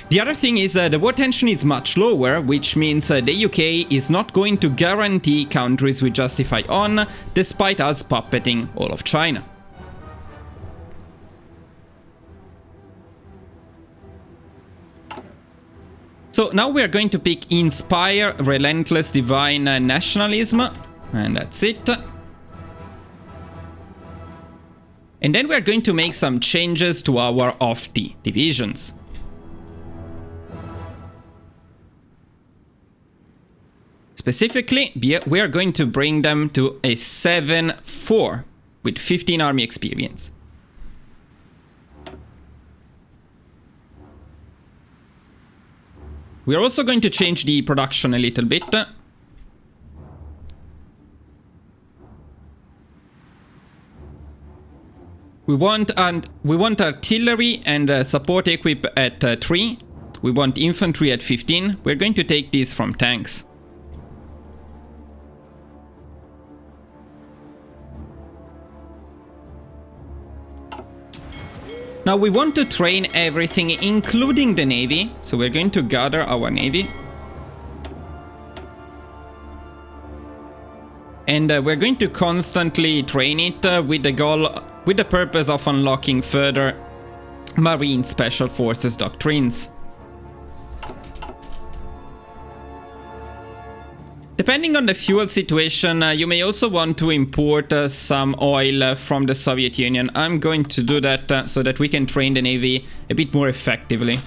The other thing is the war tension is much lower, which means the UK is not going to guarantee countries we justify on, despite us puppeting all of China. So now we are going to pick Inspire Relentless Divine Nationalism, and that's it. And then we are going to make some changes to our off-T divisions. Specifically, we are going to bring them to a 7-4 with 15 army experience. We are also going to change the production a little bit. We want artillery and support equip at 3. We want infantry at 15. We're going to take these from tanks. Now we want to train everything, including the navy, so we're going to gather our navy. And we're going to constantly train it with the purpose of unlocking further Marine Special Forces doctrines. Depending on the fuel situation, you may also want to import some oil from the Soviet Union. I'm going to do that so that we can train the navy a bit more effectively.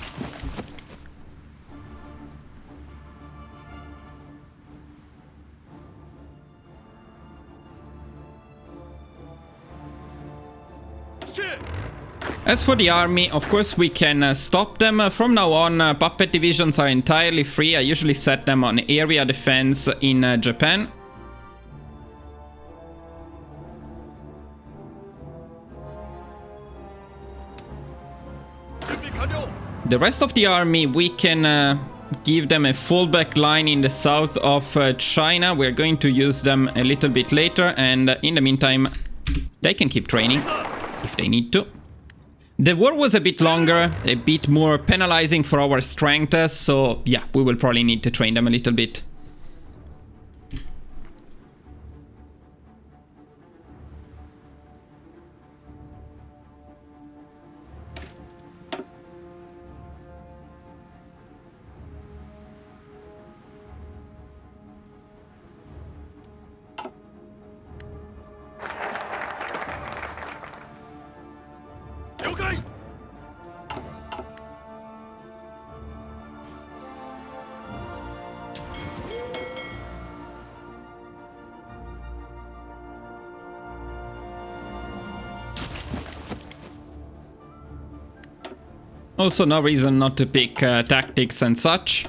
As for the army, of course we can stop them. From now on, puppet divisions are entirely free. I usually set them on area defense in Japan. The rest of the army, we can give them a fallback line in the south of China. We're going to use them a little bit later, and in the meantime, they can keep training if they need to. The war was a bit longer, a bit more penalizing for our strength, so yeah, we will probably need to train them a little bit. Also, no reason not to pick tactics and such.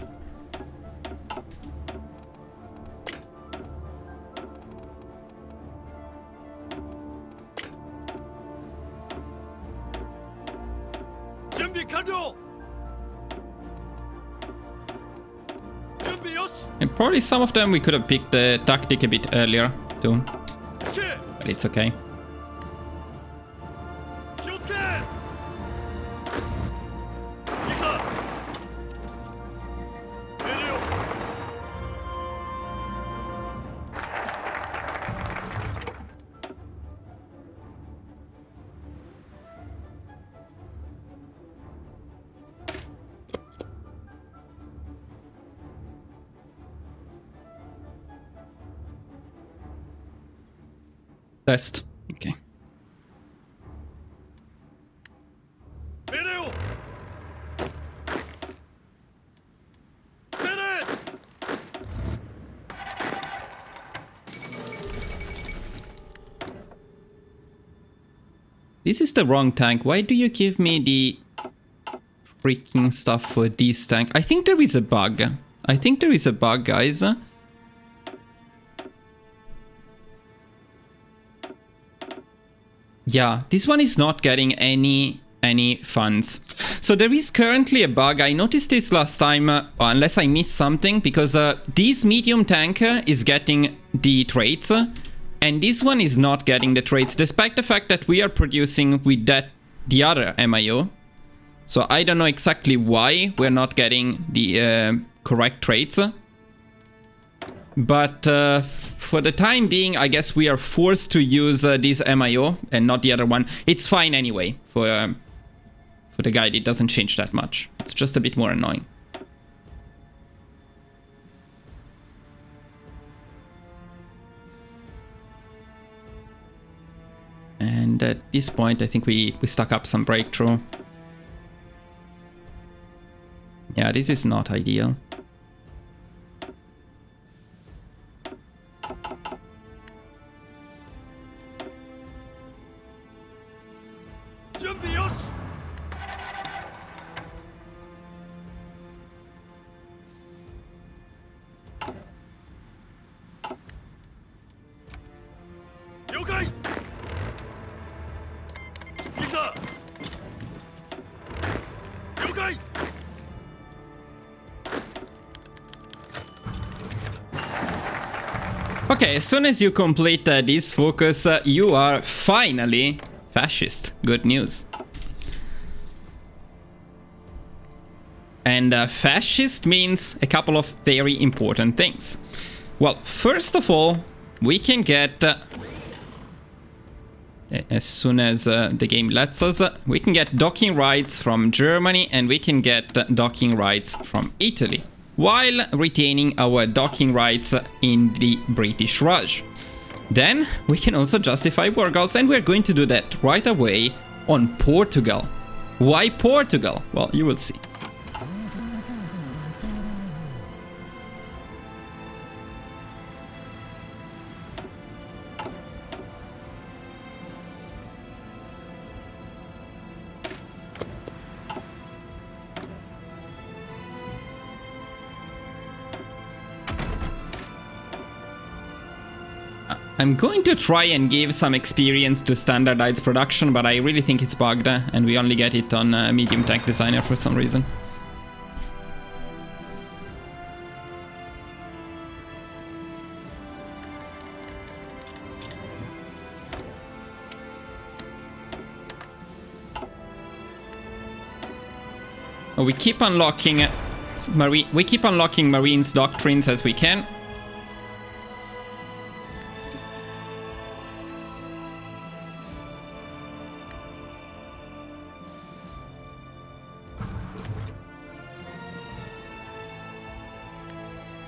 And probably some of them we could have picked the tactic a bit earlier too, but it's okay. Test. Okay. This is the wrong tank. Why do you give me the freaking stuff for this tank? I think there is a bug. I think there is a bug, guys. Yeah, this one is not getting any funds. So there is currently a bug. I noticed this last time, unless I missed something, because this medium tanker is getting the traits, and this one is not getting the traits, despite the fact that we are producing with the other MIO. So I don't know exactly why we're not getting the correct traits. But for the time being, I guess we are forced to use this MIO and not the other one. It's fine anyway. For the guide, it doesn't change that much. It's just a bit more annoying. And at this point, I think we stuck up some breakthrough. Yeah, this is not ideal. 준비よし 了解 次だ 了解 Okay, as soon as you complete this focus, you are finally fascist. Good news. And fascist means a couple of very important things. Well, first of all, we can get, as soon as the game lets us, we can get docking rights from Germany and we can get docking rights from Italy, while retaining our docking rights in the British Raj. Then we can also justify war goals, and we're going to do that right away on Portugal. Why Portugal? Well, you will see. I'm going to try and give some experience to standardized production, but I really think it's bugged, and we only get it on medium tank designer for some reason. We keep unlocking Marines doctrines as we can.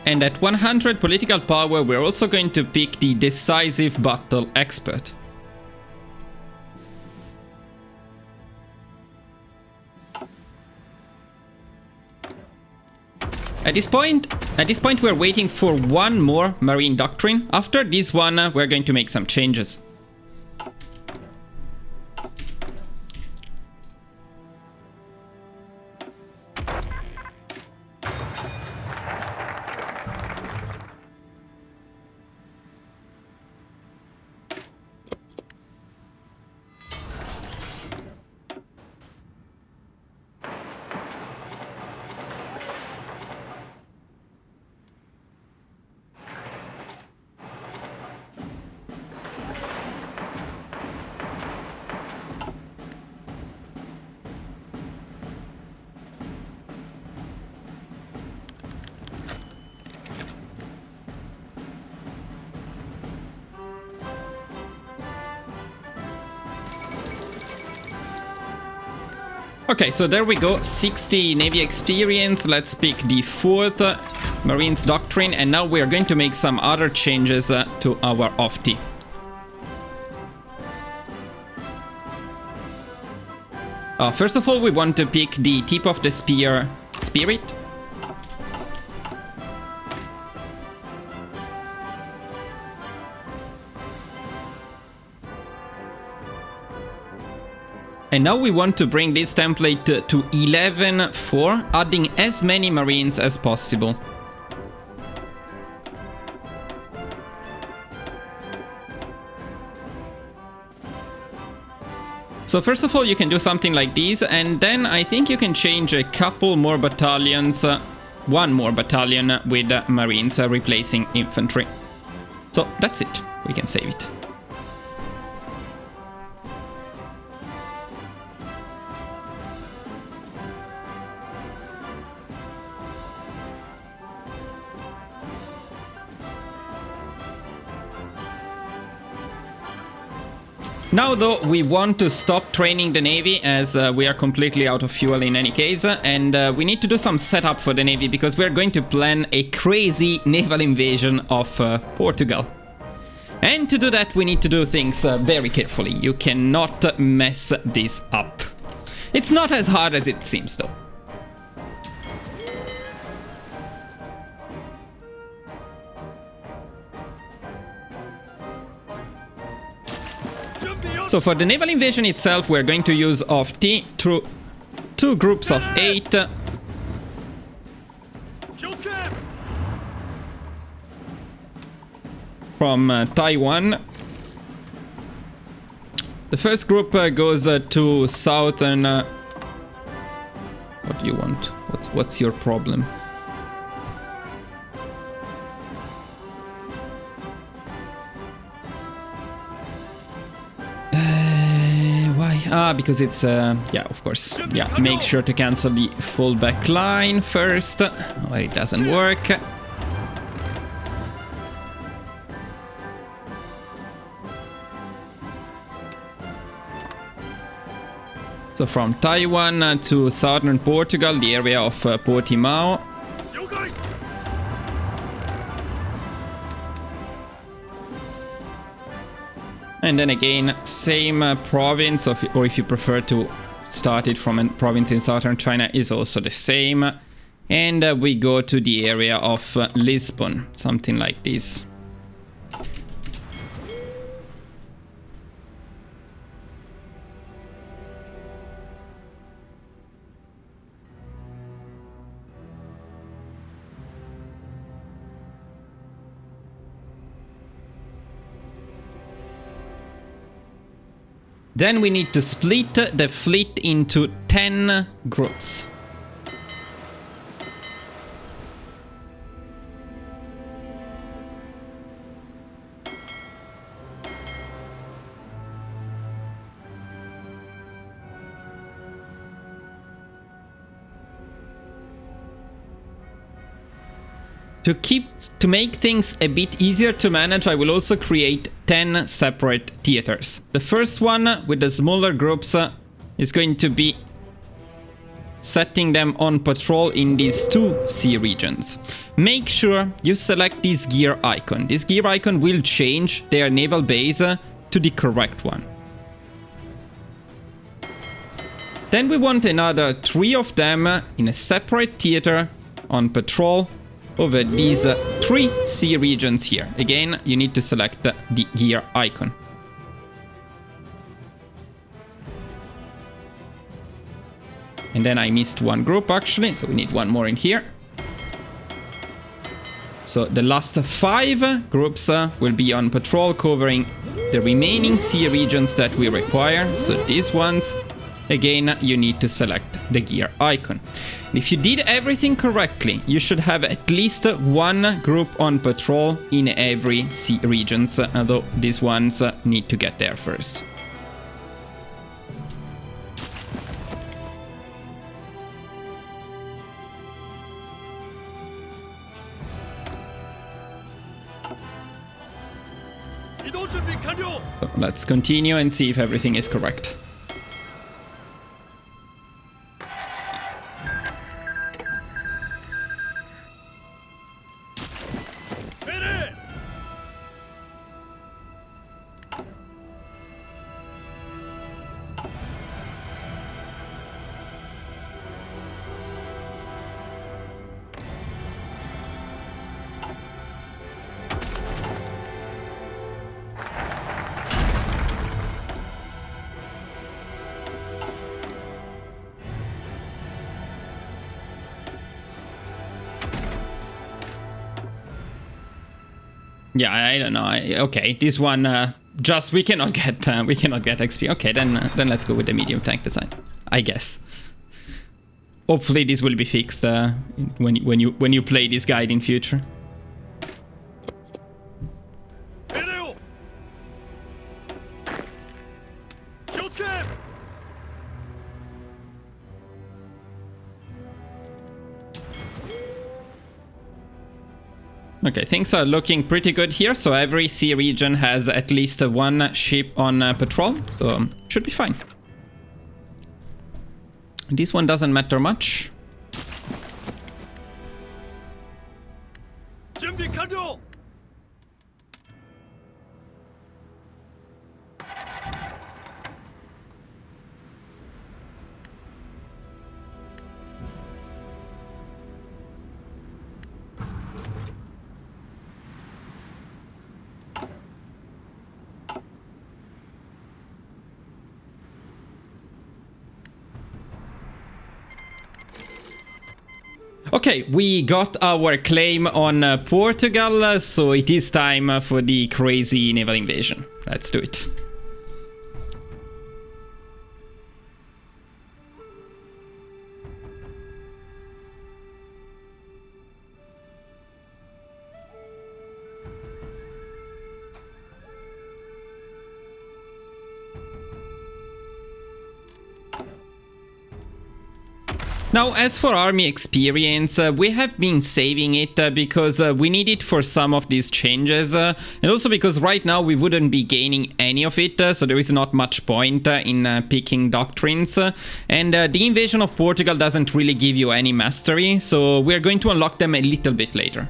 And at 100 political power, we're also going to pick the decisive battle expert. At this point, we're waiting for one more Marine Doctrine. After this one, we're going to make some changes. Okay, so there we go, 60 Navy experience. Let's pick the 4th Marines Doctrine, and now we're going to make some other changes to our OFTI. First of all, we want to pick the tip of the spear spirit. And now we want to bring this template to 11.4, adding as many Marines as possible. So first of all, you can do something like this, and then I think you can change a couple more battalions, one more battalion with Marines replacing infantry. So that's it, we can save it. Now though, we want to stop training the Navy as we are completely out of fuel in any case, and we need to do some setup for the Navy because we're going to plan a crazy naval invasion of Portugal. And to do that we need to do things very carefully. You cannot mess this up. It's not as hard as it seems though. So for the naval invasion itself, we're going to use of two groups of 8. From Taiwan. The first group goes to southern... what do you want? What's your problem? Why? Because it's... yeah, of course. Yeah, make sure to cancel the full back line first. Oh, it doesn't work. So from Taiwan to southern Portugal, the area of Portimao. And then again, same province, or if you prefer to start it from a province in southern China, is also the same. And we go to the area of Lisbon, something like this. Then we need to split the fleet into 10 groups. To make things a bit easier to manage, I will also create 10 separate theaters. The first one with the smaller groups is going to be setting them on patrol in these 2 sea regions. Make sure you select this gear icon. This gear icon will change their naval base to the correct one. Then we want another 3 of them in a separate theater on patrol over these 3 sea regions here. Again, you need to select the gear icon. And then I missed one group actually, so we need one more in here. So the last 5 groups will be on patrol covering the remaining sea regions that we require. So these ones, again, you need to select the gear icon. If you did everything correctly, you should have at least 1 group on patrol in every sea regions, although these ones need to get there first. So let's continue and see if everything is correct. Yeah, I don't know. Okay, this one just we cannot get XP. Okay, then let's go with the medium tank design, I guess. Hopefully this will be fixed when you play this guide in future. Okay, things are looking pretty good here. So every sea region has at least one ship on patrol, so should be fine. This one doesn't matter much. Okay, we got our claim on Portugal, so it is time for the crazy naval invasion. Let's do it. Now, as for army experience, we have been saving it because we need it for some of these changes, and also because right now we wouldn't be gaining any of it, so there is not much point in picking doctrines, and the invasion of Portugal doesn't really give you any mastery, so we're going to unlock them a little bit later.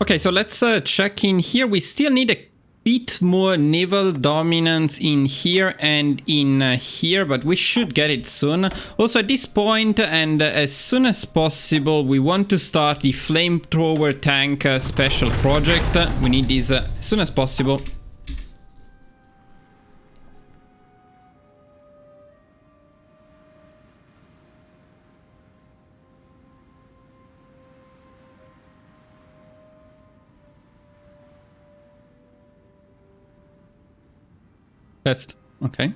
Okay, so let's check in here. We still need a bit more naval dominance in here and in here, but we should get it soon. Also at this point, and as soon as possible, we want to start the flamethrower tank special project. We need this as soon as possible. Test. Okay.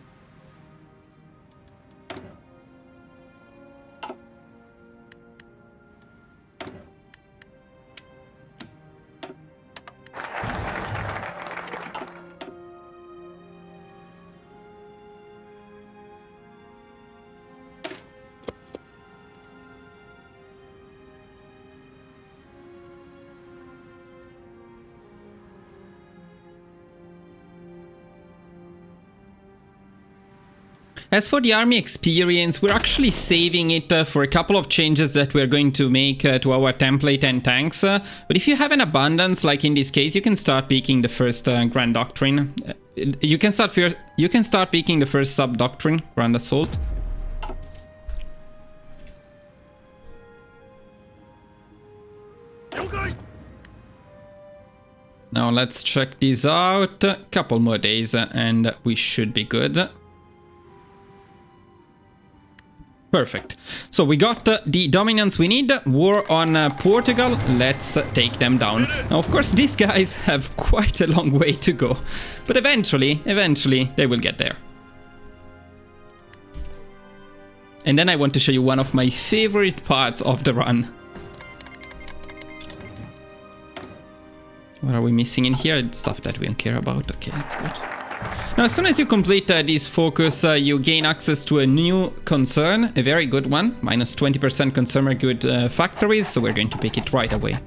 As for the army experience, we're actually saving it for a couple of changes that we're going to make to our template and tanks. But if you have an abundance, like in this case, you can start picking the first Grand Doctrine. You can start picking the first sub doctrine, Grand Assault. Now let's check this out. Couple more days and we should be good. Perfect. So we got the dominance we need. War on Portugal. Let's take them down. Now, of course, these guys have quite a long way to go. But eventually, they will get there. And then I want to show you one of my favorite parts of the run. What are we missing in here? Stuff that we don't care about. Okay, that's good. Now, as soon as you complete this focus, you gain access to a new concern, a very good one, minus 20% consumer good factories, so we're going to pick it right away.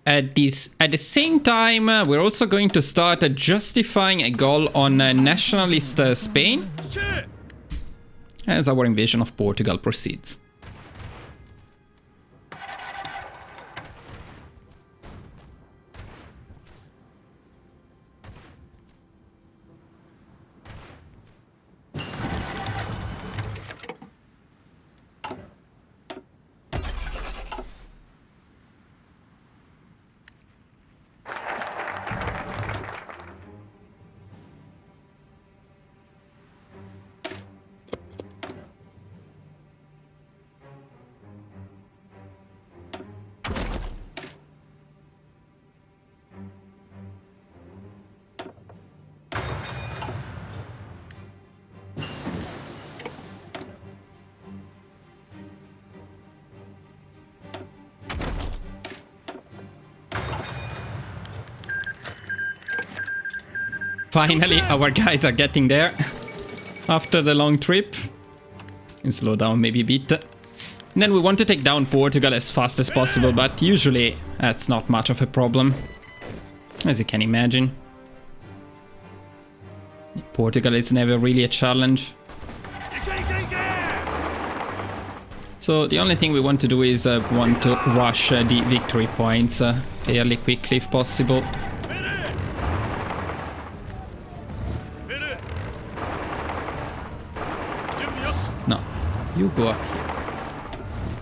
At the same time, we're also going to start justifying a goal on nationalist Spain as our invasion of Portugal proceeds. Finally, our guys are getting there. After the long trip. And slow down maybe a bit. And then we want to take down Portugal as fast as possible, but usually that's not much of a problem. As you can imagine. Portugal is never really a challenge. So the only thing we want to do is want to rush the victory points fairly quickly if possible. No, you go up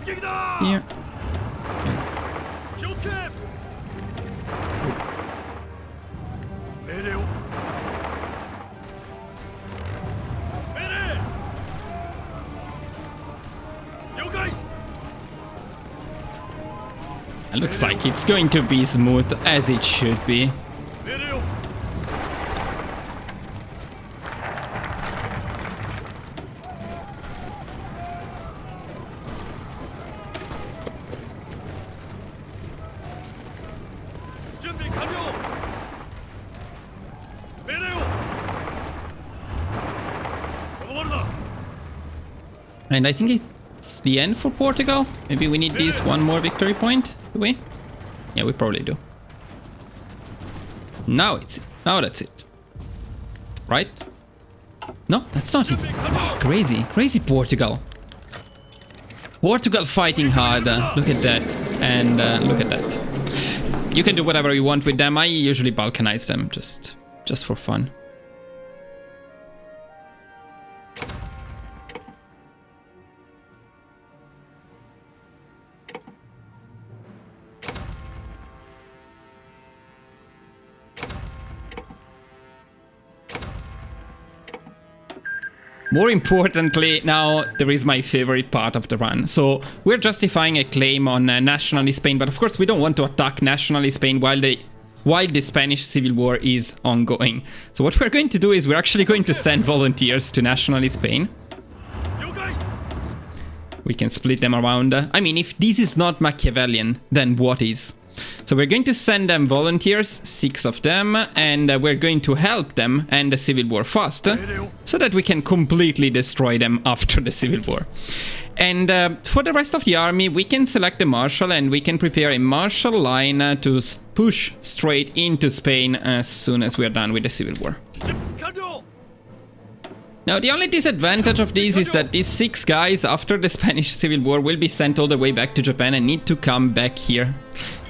here. Here. It looks like it's going to be smooth as it should be. And I think it's the end for Portugal. Maybe we need this one more victory point, do we? Yeah, we probably do. Now it's it. Now that's it. Right? No, that's not it. Oh, crazy. Crazy Portugal. Portugal fighting hard. Look at that. And look at that. You can do whatever you want with them. I usually balkanize them just for fun. More importantly, now there is my favorite part of the run. So we're justifying a claim on nationally Spain, but of course we don't want to attack nationally Spain while the Spanish Civil War is ongoing. So what we're going to do is we're actually going to send volunteers to nationally Spain. We can split them around. I mean, if this is not Machiavellian, then what is? So we're going to send them volunteers, 6 of them, and we're going to help them end the Civil War fast, so that we can completely destroy them after the Civil War. And for the rest of the army, we can select the Marshal and we can prepare a Marshal line to push straight into Spain as soon as we are done with the Civil War. Now, the only disadvantage of this is that these 6 guys after the Spanish Civil War will be sent all the way back to Japan and need to come back here,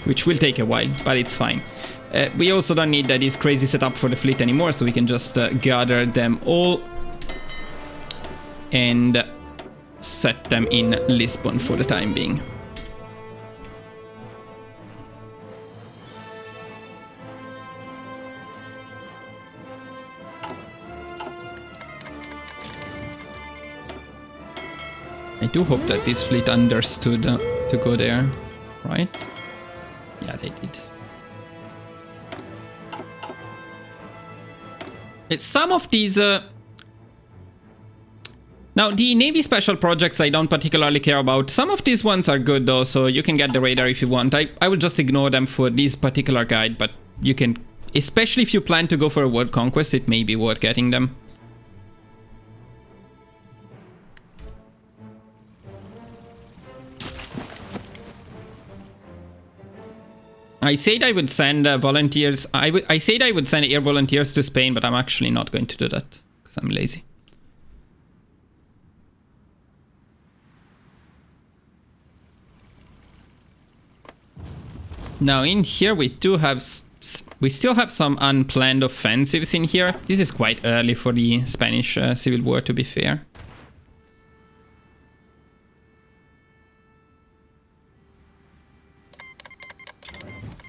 which will take a while, but it's fine. We also don't need this crazy setup for the fleet anymore, so we can just gather them all and set them in Lisbon for the time being. I do hope that this fleet understood to go there, right? Yeah, they did. Some of these... Now, the Navy special projects I don't particularly care about. Some of these ones are good though, so you can get the radar if you want. I will just ignore them for this particular guide, but you can... Especially if you plan to go for a world conquest, it may be worth getting them. I said I would send volunteers. I said I would send air volunteers to Spain, but I'm actually not going to do that because I'm lazy. Now in here we still have some unplanned offensives in here. This is quite early for the Spanish Civil War, to be fair.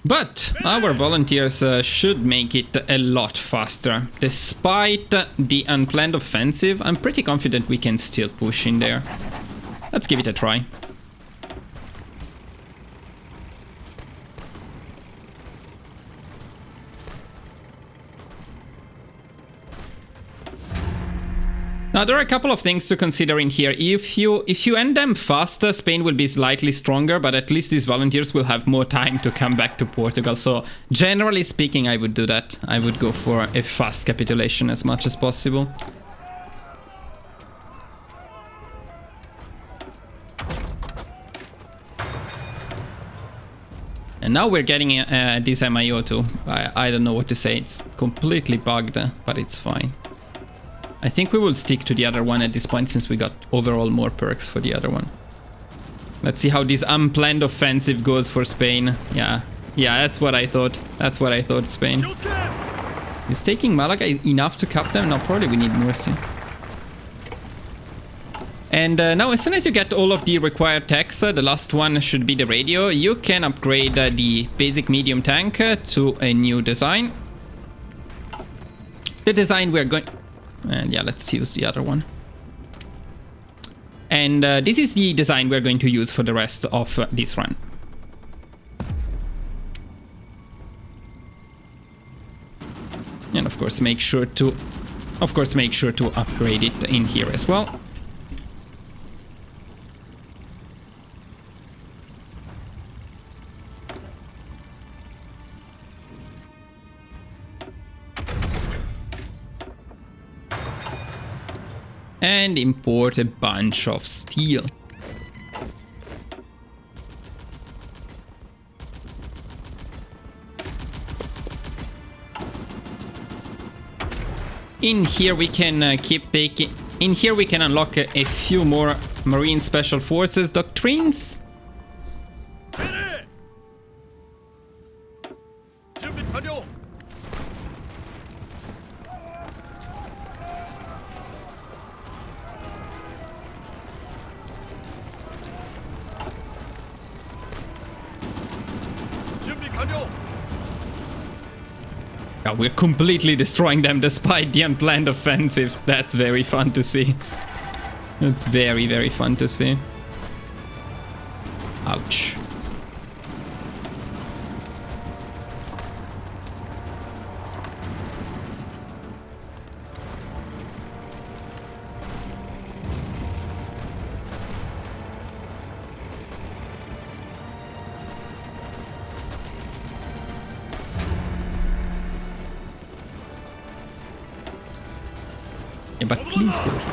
But our volunteers should make it a lot faster. Despite the unplanned offensive, I'm pretty confident we can still push in there. Let's give it a try. Now, there are a couple of things to consider in here. If you end them faster, Spain will be slightly stronger, but at least these volunteers will have more time to come back to Portugal. So, generally speaking, I would do that. I would go for a fast capitulation as much as possible. And now we're getting this MIO too. I don't know what to say. It's completely bugged, but it's fine. I think we will stick to the other one at this point since we got overall more perks for the other one. Let's see how this unplanned offensive goes for Spain. Yeah, that's what I thought. That's what I thought, Spain. Is taking Malaga enough to cap them? No, probably we need Mercy. And now as soon as you get all of the required techs, the last one should be the radio, you can upgrade the basic medium tank to a new design. The design we're going... And yeah, let's use the other one. And this is the design we're going to use for the rest of this run. And of course make sure to upgrade it in here as well. And import a bunch of steel. In here we can keep making. In here we can unlock a few more Marine Special Forces doctrines. Yeah, we're completely destroying them despite the unplanned offensive. That's very fun to see. That's very, very fun to see. Ouch. Yeah, but please go here.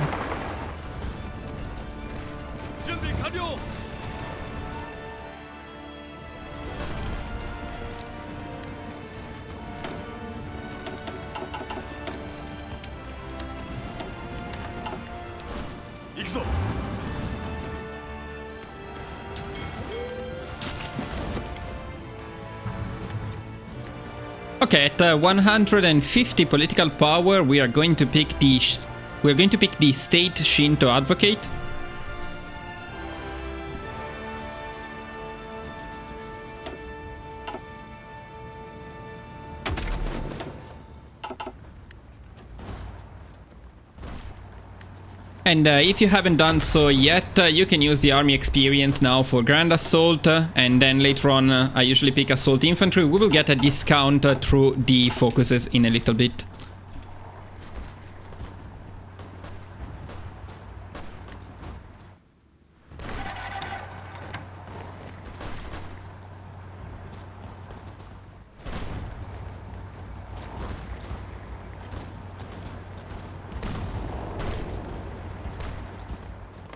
Okay, at 150 political power, we are going to pick the state Shinto advocate. And if you haven't done so yet, you can use the army experience now for Grand Assault, and then later on I usually pick Assault Infantry. We will get a discount through the focuses in a little bit.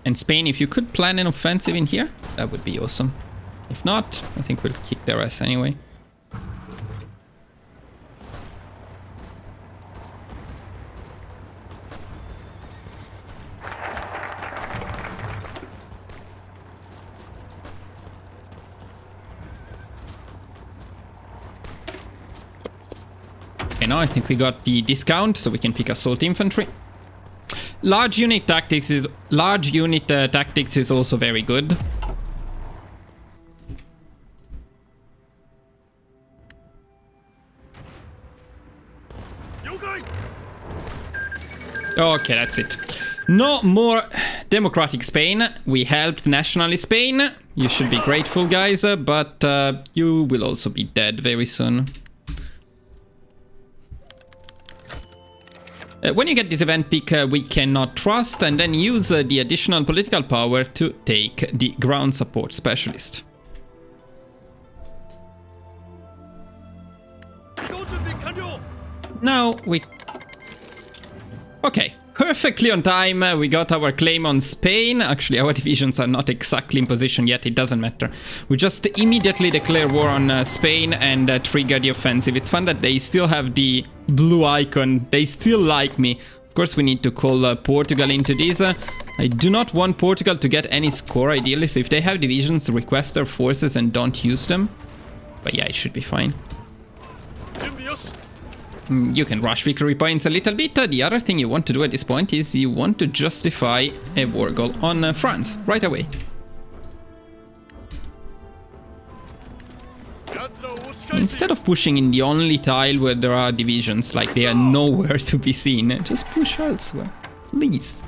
And Spain, if you could plan an offensive in here, that would be awesome. If not, I think we'll kick their ass anyway. Okay, now I think we got the discount, so we can pick Assault Infantry. Large unit tactics is also very good. Okay, that's it. No more democratic Spain. We helped nationalist Spain. You should be grateful, guys, but you will also be dead very soon. When you get this event pick, we cannot trust, and then use the additional political power to take the ground support specialist. Now we... Okay, perfectly on time, we got our claim on Spain. Actually, our divisions are not exactly in position yet, it doesn't matter. We just immediately declare war on Spain and trigger the offensive. It's fun that they still have the blue icon, they still like me. Of course, we need to call Portugal into this. I do not want Portugal to get any score ideally, so if they have divisions, request their forces and don't use them. But yeah, it should be fine. You can rush victory points a little bit. The other thing you want to do at this point is you want to justify a war goal on France right away. Instead of pushing in the only tile where there are divisions, like they are nowhere to be seen, just push elsewhere, please.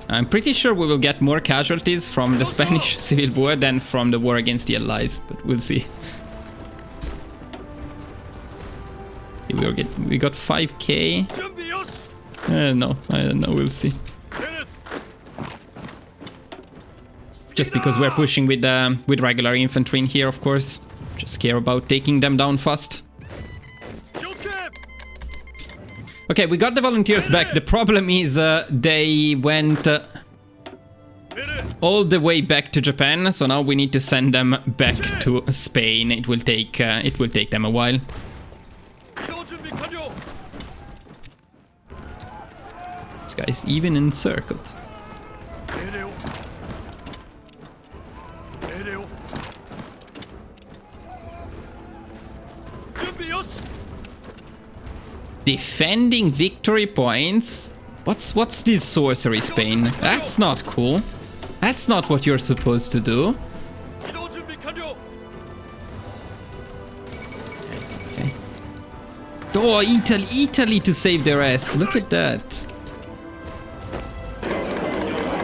I'm pretty sure we will get more casualties from the Spanish Civil War than from the war against the Allies, but we'll see. We got 5k. No, I don't know, we'll see. Just because we're pushing with regular infantry in here, of course. Just care about taking them down fast. Okay, we got the volunteers back. The problem is they went all the way back to Japan, so now we need to send them back to Spain. It will take them a while. This guy's even encircled. Defending victory points? What's this sorcery, Spain? That's not cool. That's not what you're supposed to do. It's okay. Oh, Italy to save their ass. Look at that.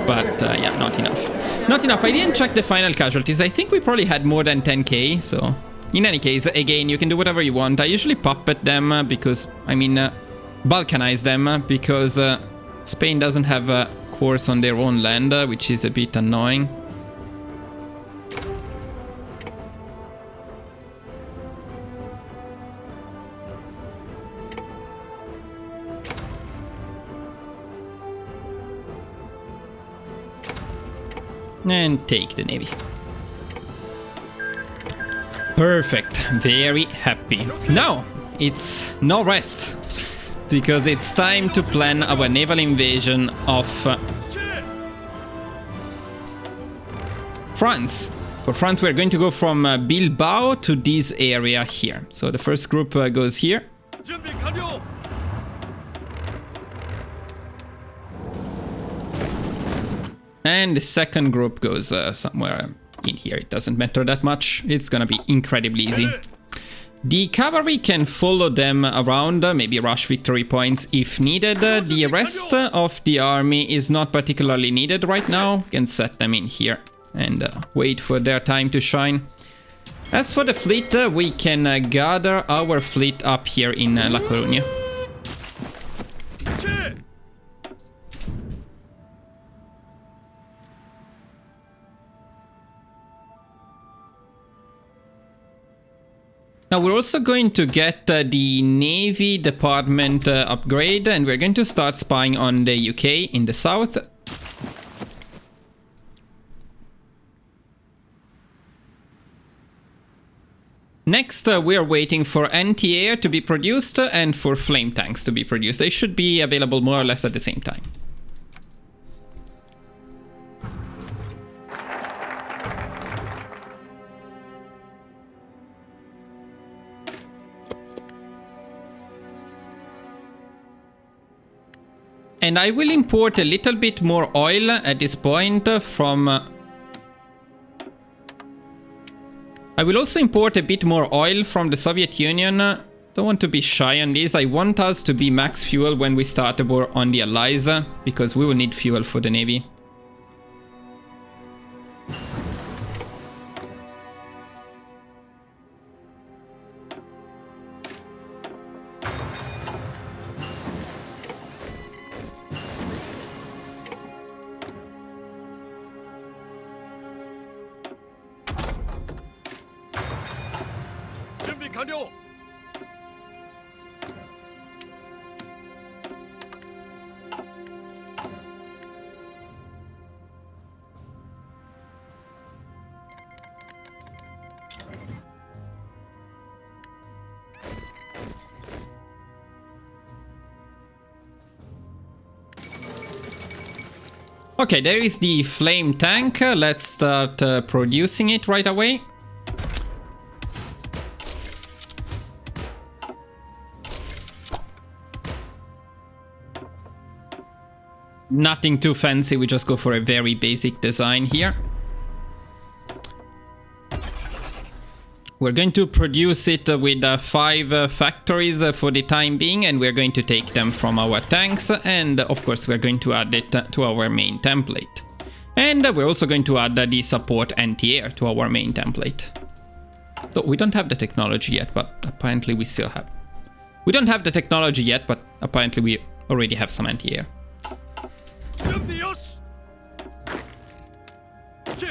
But yeah, not enough. Not enough. I didn't check the final casualties. I think we probably had more than 10k, so... In any case, again, you can do whatever you want. I usually puppet them because, I mean, balkanize them because Spain doesn't have a course on their own land, which is a bit annoying. And take the navy. Perfect, very happy. Now, it's no rest, because it's time to plan our naval invasion of France. For France, we're going to go from Bilbao to this area here. So the first group goes here. And the second group goes somewhere in here. It doesn't matter that much. It's gonna be incredibly easy. The cavalry can follow them around, maybe rush victory points if needed. The rest of the army is not particularly needed right now. You can set them in here and wait for their time to shine. As for the fleet, we can gather our fleet up here in La Coruña. Now we're also going to get the Navy Department upgrade, and we're going to start spying on the UK in the south. Next, we're waiting for anti-air to be produced and for flame tanks to be produced. They should be available more or less at the same time. And I will import a little bit more oil at this point from... I will also import a bit more oil from the Soviet Union. Don't want to be shy on this. I want us to be max fuel when we start the war on the Allies, because we will need fuel for the Navy. 完了 Okay, there is the flame tank. Let's start producing it right away. Nothing too fancy, we just go for a very basic design here. We're going to produce it with 5 factories for the time being, and we're going to take them from our tanks, and of course we're going to add it to our main template. And we're also going to add the support anti-air to our main template. So we don't have the technology yet, but apparently we still have. We don't have the technology yet, but apparently we already have some anti-air. 準備よし行け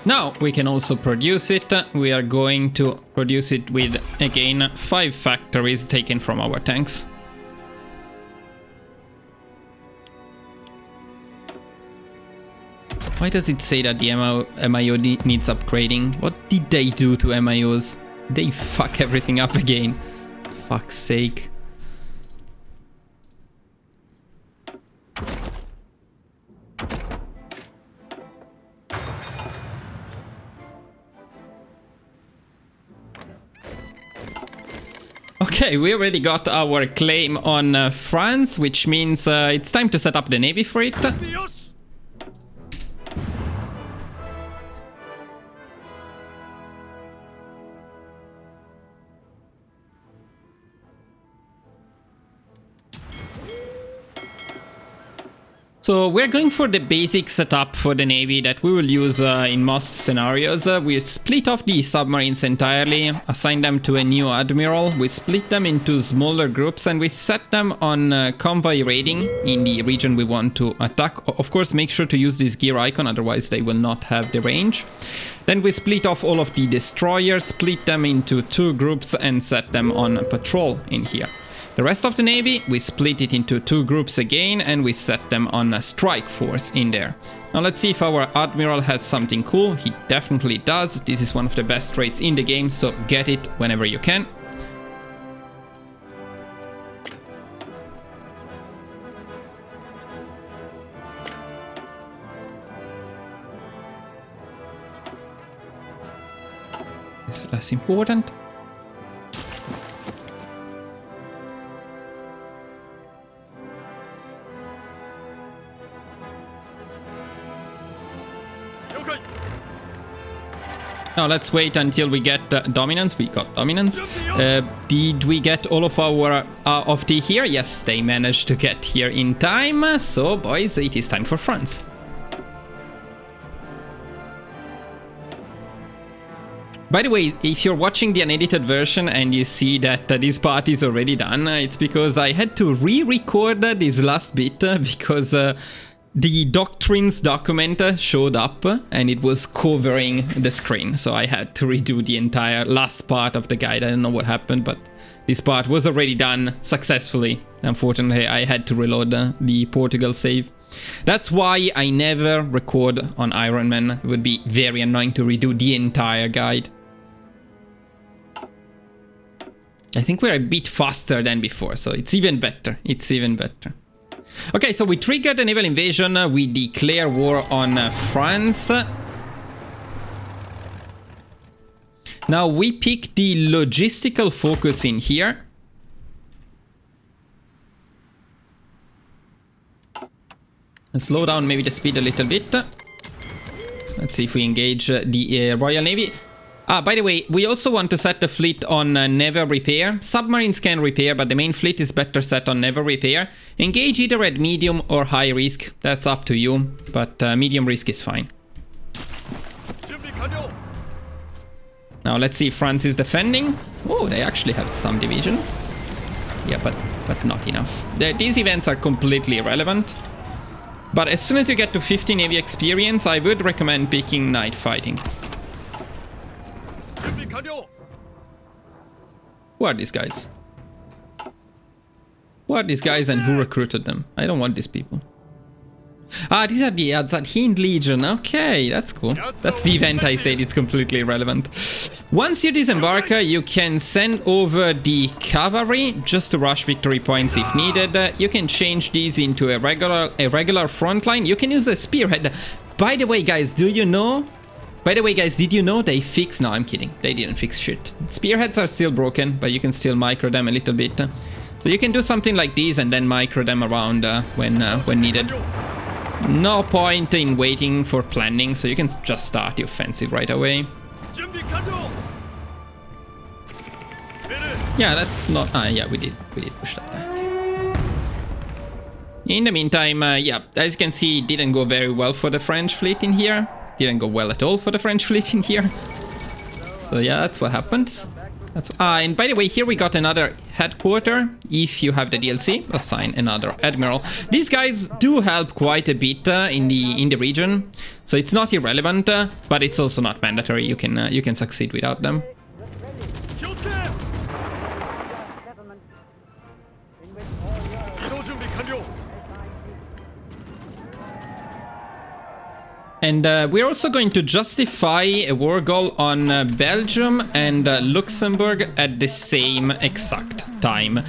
Now we can also produce it. We are going to produce it with, again, 5 factories taken from our tanks. Why does it say that the MIO needs upgrading? What did they do to MIOs? They fuck everything up again. Fuck's sake. Okay, we already got our claim on France, which means it's time to set up the navy for it. 準備よし So we're going for the basic setup for the navy that we will use in most scenarios. We split off the submarines entirely, assign them to a new admiral, we split them into smaller groups, and we set them on convoy raiding in the region we want to attack. Of course, make sure to use this gear icon, otherwise they will not have the range. Then we split off all of the destroyers, split them into 2 groups, and set them on patrol in here. The rest of the navy, we split it into 2 groups again, and we set them on a strike force in there. Now let's see if our admiral has something cool. He definitely does. This is one of the best traits in the game, so get it whenever you can. It's less important. Now let's wait until we get dominance. We got dominance. Did we get all of our of the here? Yes, they managed to get here in time. So boys, it is time for France. By the way, if you're watching the unedited version and you see that this part is already done, it's because I had to re-record this last bit because the doctrines document showed up and it was covering the screen, so I had to redo the entire last part of the guide. I don't know what happened, but this part was already done successfully. Unfortunately, I had to reload the Portugal save. That's why I never record on Iron Man. It would be very annoying to redo the entire guide. I think we're a bit faster than before, so it's even better. It's even better. Okay, so we triggered a naval invasion, we declare war on France. Now we pick the logistical focus in here. Slow down maybe the speed a little bit. Let's see if we engage the Royal Navy. By the way, we also want to set the fleet on naval repair. Submarines can repair, but the main fleet is better set on naval repair. Engage either at medium or high risk. That's up to you, but medium risk is fine. Now let's see if France is defending. Oh, they actually have some divisions. Yeah, but not enough. These events are completely irrelevant. But as soon as you get to 50 Navy experience, I would recommend picking night fighting. Who are these guys? Who are these guys and who recruited them? I don't want these people. Ah, these are the Hind Legion. Okay, that's cool. That's the event I said, it's completely irrelevant. Once you disembark, you can send over the cavalry just to rush victory points if needed. You can change these into a regular front line. You can use a spearhead. By the way, guys, did you know they fixed... No, I'm kidding. They didn't fix shit. Spearheads are still broken, but you can still micro them a little bit. So you can do something like these and then micro them around when needed. No point in waiting for planning, so you can just start the offensive right away. Yeah, that's not... Ah, yeah, we did push that guy. Okay. In the meantime, yeah, as you can see, it didn't go very well for the French fleet in here. Didn't go well at all for the French fleet in here. So yeah, that's what happens. And by the way, here we got another headquarter. If you have the DLC, assign another admiral. These guys do help quite a bit in the region, so it's not irrelevant, but it's also not mandatory. You can succeed without them. And we're also going to justify a war goal on Belgium and Luxembourg at the same exact time.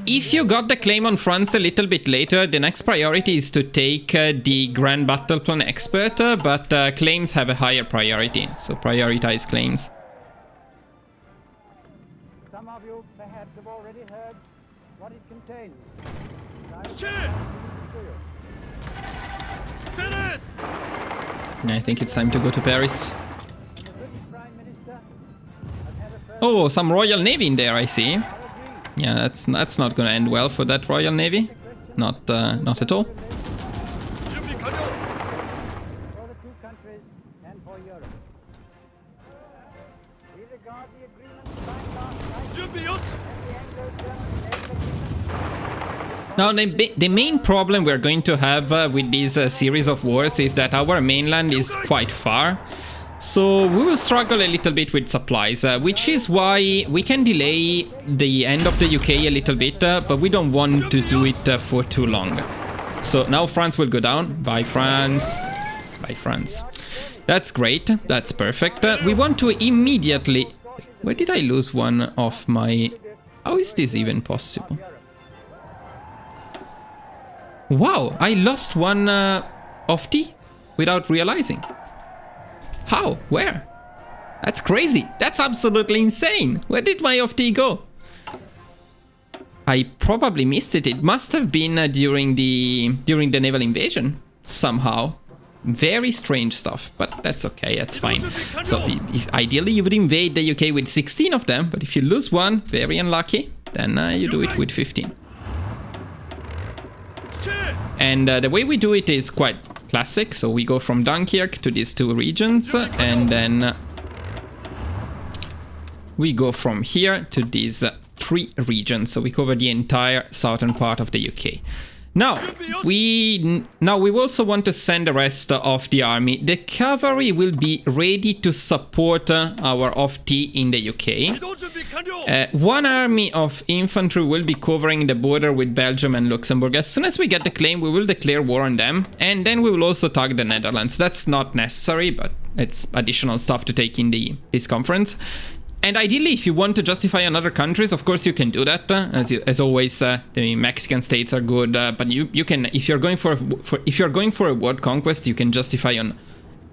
If you got the claim on France a little bit later, the next priority is to take the Grand Battle Plan Expert, but claims have a higher priority, so prioritize claims. Some of you perhaps have already heard what it contains. I think it's time to go to Paris. Oh, some Royal Navy in there, I see. Yeah, that's not gonna end well for that Royal Navy. Not at all. Now, the main problem we're going to have with this series of wars is that our mainland is quite far. So we will struggle a little bit with supplies, which is why we can delay the end of the UK a little bit, but we don't want to do it for too long. So now France will go down. Bye, France. Bye, France. That's great. That's perfect. We want to immediately... Where did I lose one of my... How is this even possible? Wow, I lost one of T without realizing. How? Where? That's crazy. That's absolutely insane. Where did my of T go? I probably missed it. It must have been during the naval invasion somehow. Very strange stuff, but that's okay. That's fine. So ideally you would invade the UK with 16 of them, but if you lose one, very unlucky, then you do it with 15. And the way we do it is quite classic. So we go from Dunkirk to these two regions, and then we go from here to these three regions. So we cover the entire southern part of the UK. Now we also want to send the rest of the army. The cavalry will be ready to support our off-T in the UK. One army of infantry will be covering the border with Belgium and Luxembourg. As soon as we get the claim, we will declare war on them, and then we will also target the Netherlands. That's not necessary, but it's additional stuff to take in the peace conference. And ideally, if you want to justify on other countries, of course you can do that. As always, the Mexican states are good, but you can, if you're going for a world conquest, you can justify on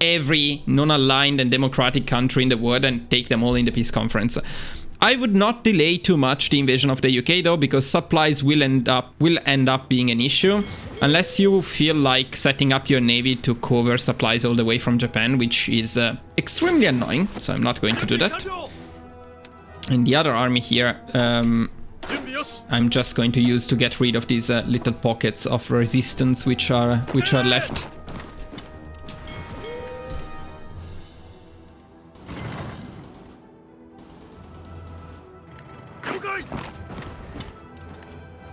every non-aligned and democratic country in the world and take them all in the peace conference. I would not delay too much the invasion of the UK though, because supplies will end up being an issue, unless you feel like setting up your navy to cover supplies all the way from Japan, which is extremely annoying, so I'm not going to do that. And the other army here, I'm just going to use to get rid of these little pockets of resistance which are left.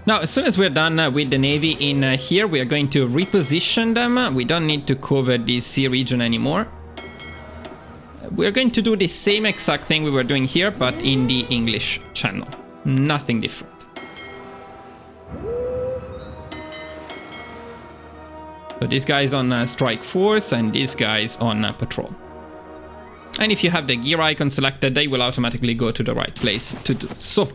Now, as soon as we're done with the navy in here, we are going to reposition them. We don't need to cover this sea region anymore. We're going to do the same exact thing we were doing here, but in the English Channel. Nothing different. So this guy's on strike force and this guy's on patrol. And if you have the gear icon selected, they will automatically go to the right place to do so.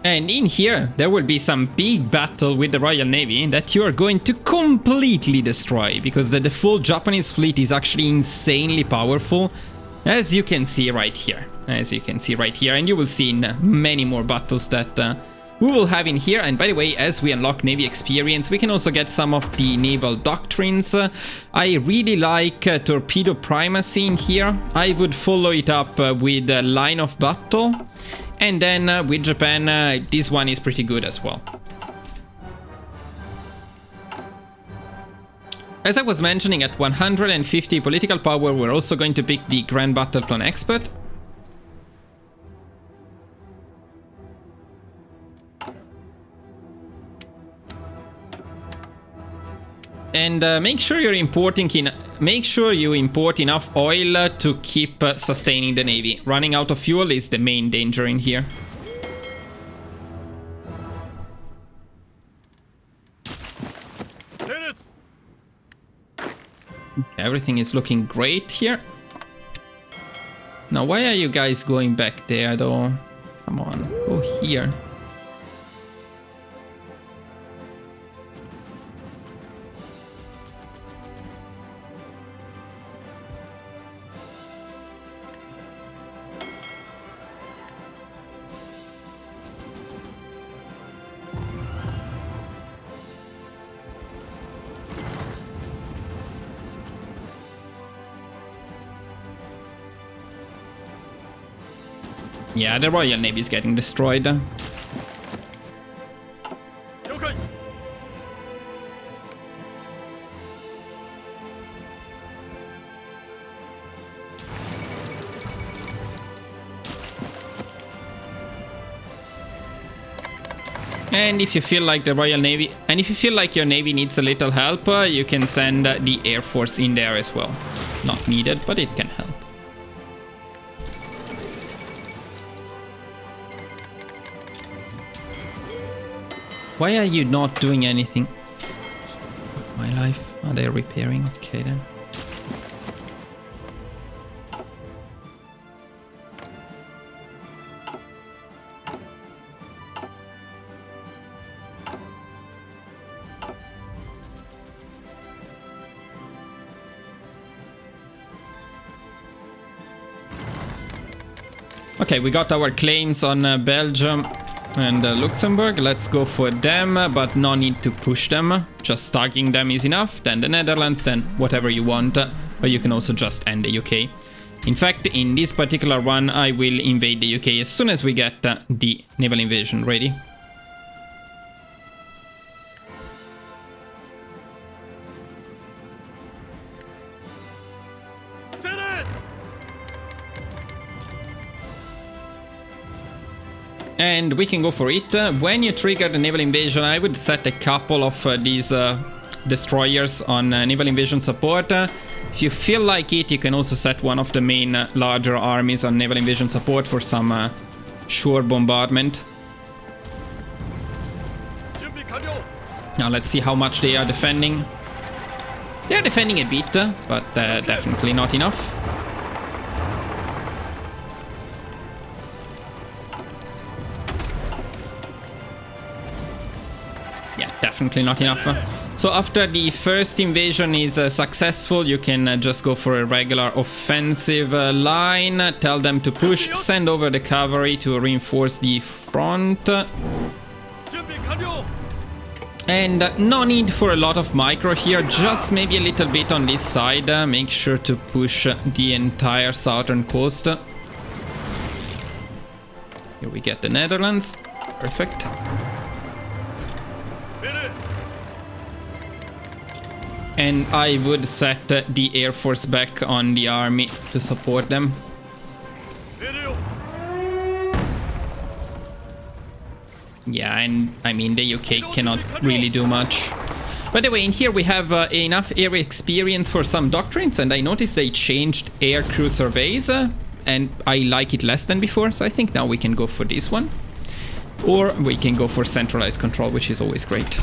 And in here, there will be some big battle with the Royal Navy that you are going to completely destroy, because the full Japanese fleet is actually insanely powerful, as you can see right here. And you will see in many more battles that we will have in here. And by the way, as we unlock Navy experience, we can also get some of the naval doctrines. I really like torpedo primacy in here. I would follow it up with line of battle. And then with Japan, this one is pretty good as well. As I was mentioning, at 150 political power, we're also going to pick the Grand Battle Plan Expert. And make sure you import enough oil to keep sustaining the navy. Running out of fuel is the main danger in here. Everything is looking great here. Now, why are you guys going back there though? Come on, go here. Yeah, the Royal Navy is getting destroyed. And if you feel like the Royal Navy, and if you feel like your Navy needs a little help, you can send the Air Force in there as well. Not needed, but it can help. Why are you not doing anything? Fuck my life. Are they repairing? Okay then. Okay, we got our claims on Belgium and Luxembourg. Let's go for them, but no need to push them. Just tagging them is enough. Then the Netherlands, then whatever you want. But you can also just end the UK. In fact, in this particular one, I will invade the UK as soon as we get the naval invasion ready. And we can go for it. When you trigger the naval invasion, I would set a couple of these destroyers on naval invasion support. If you feel like it, you can also set one of the main larger armies on naval invasion support for some sure bombardment. Now let's see how much they are defending. They are defending a bit, but definitely not enough. Yeah, definitely not enough. So after the first invasion is successful, you can just go for a regular offensive line, tell them to push, send over the cavalry to reinforce the front. And no need for a lot of micro here, just maybe a little bit on this side. Make sure to push the entire southern coast. Here we get the Netherlands. Perfect. And I would set the Air Force back on the army to support them. Yeah, and I mean, the UK cannot really do much. By the way, in here we have enough air experience for some doctrines, and I noticed they changed air crew surveys, and I like it less than before, so I think now we can go for this one. Or we can go for centralized control, which is always great.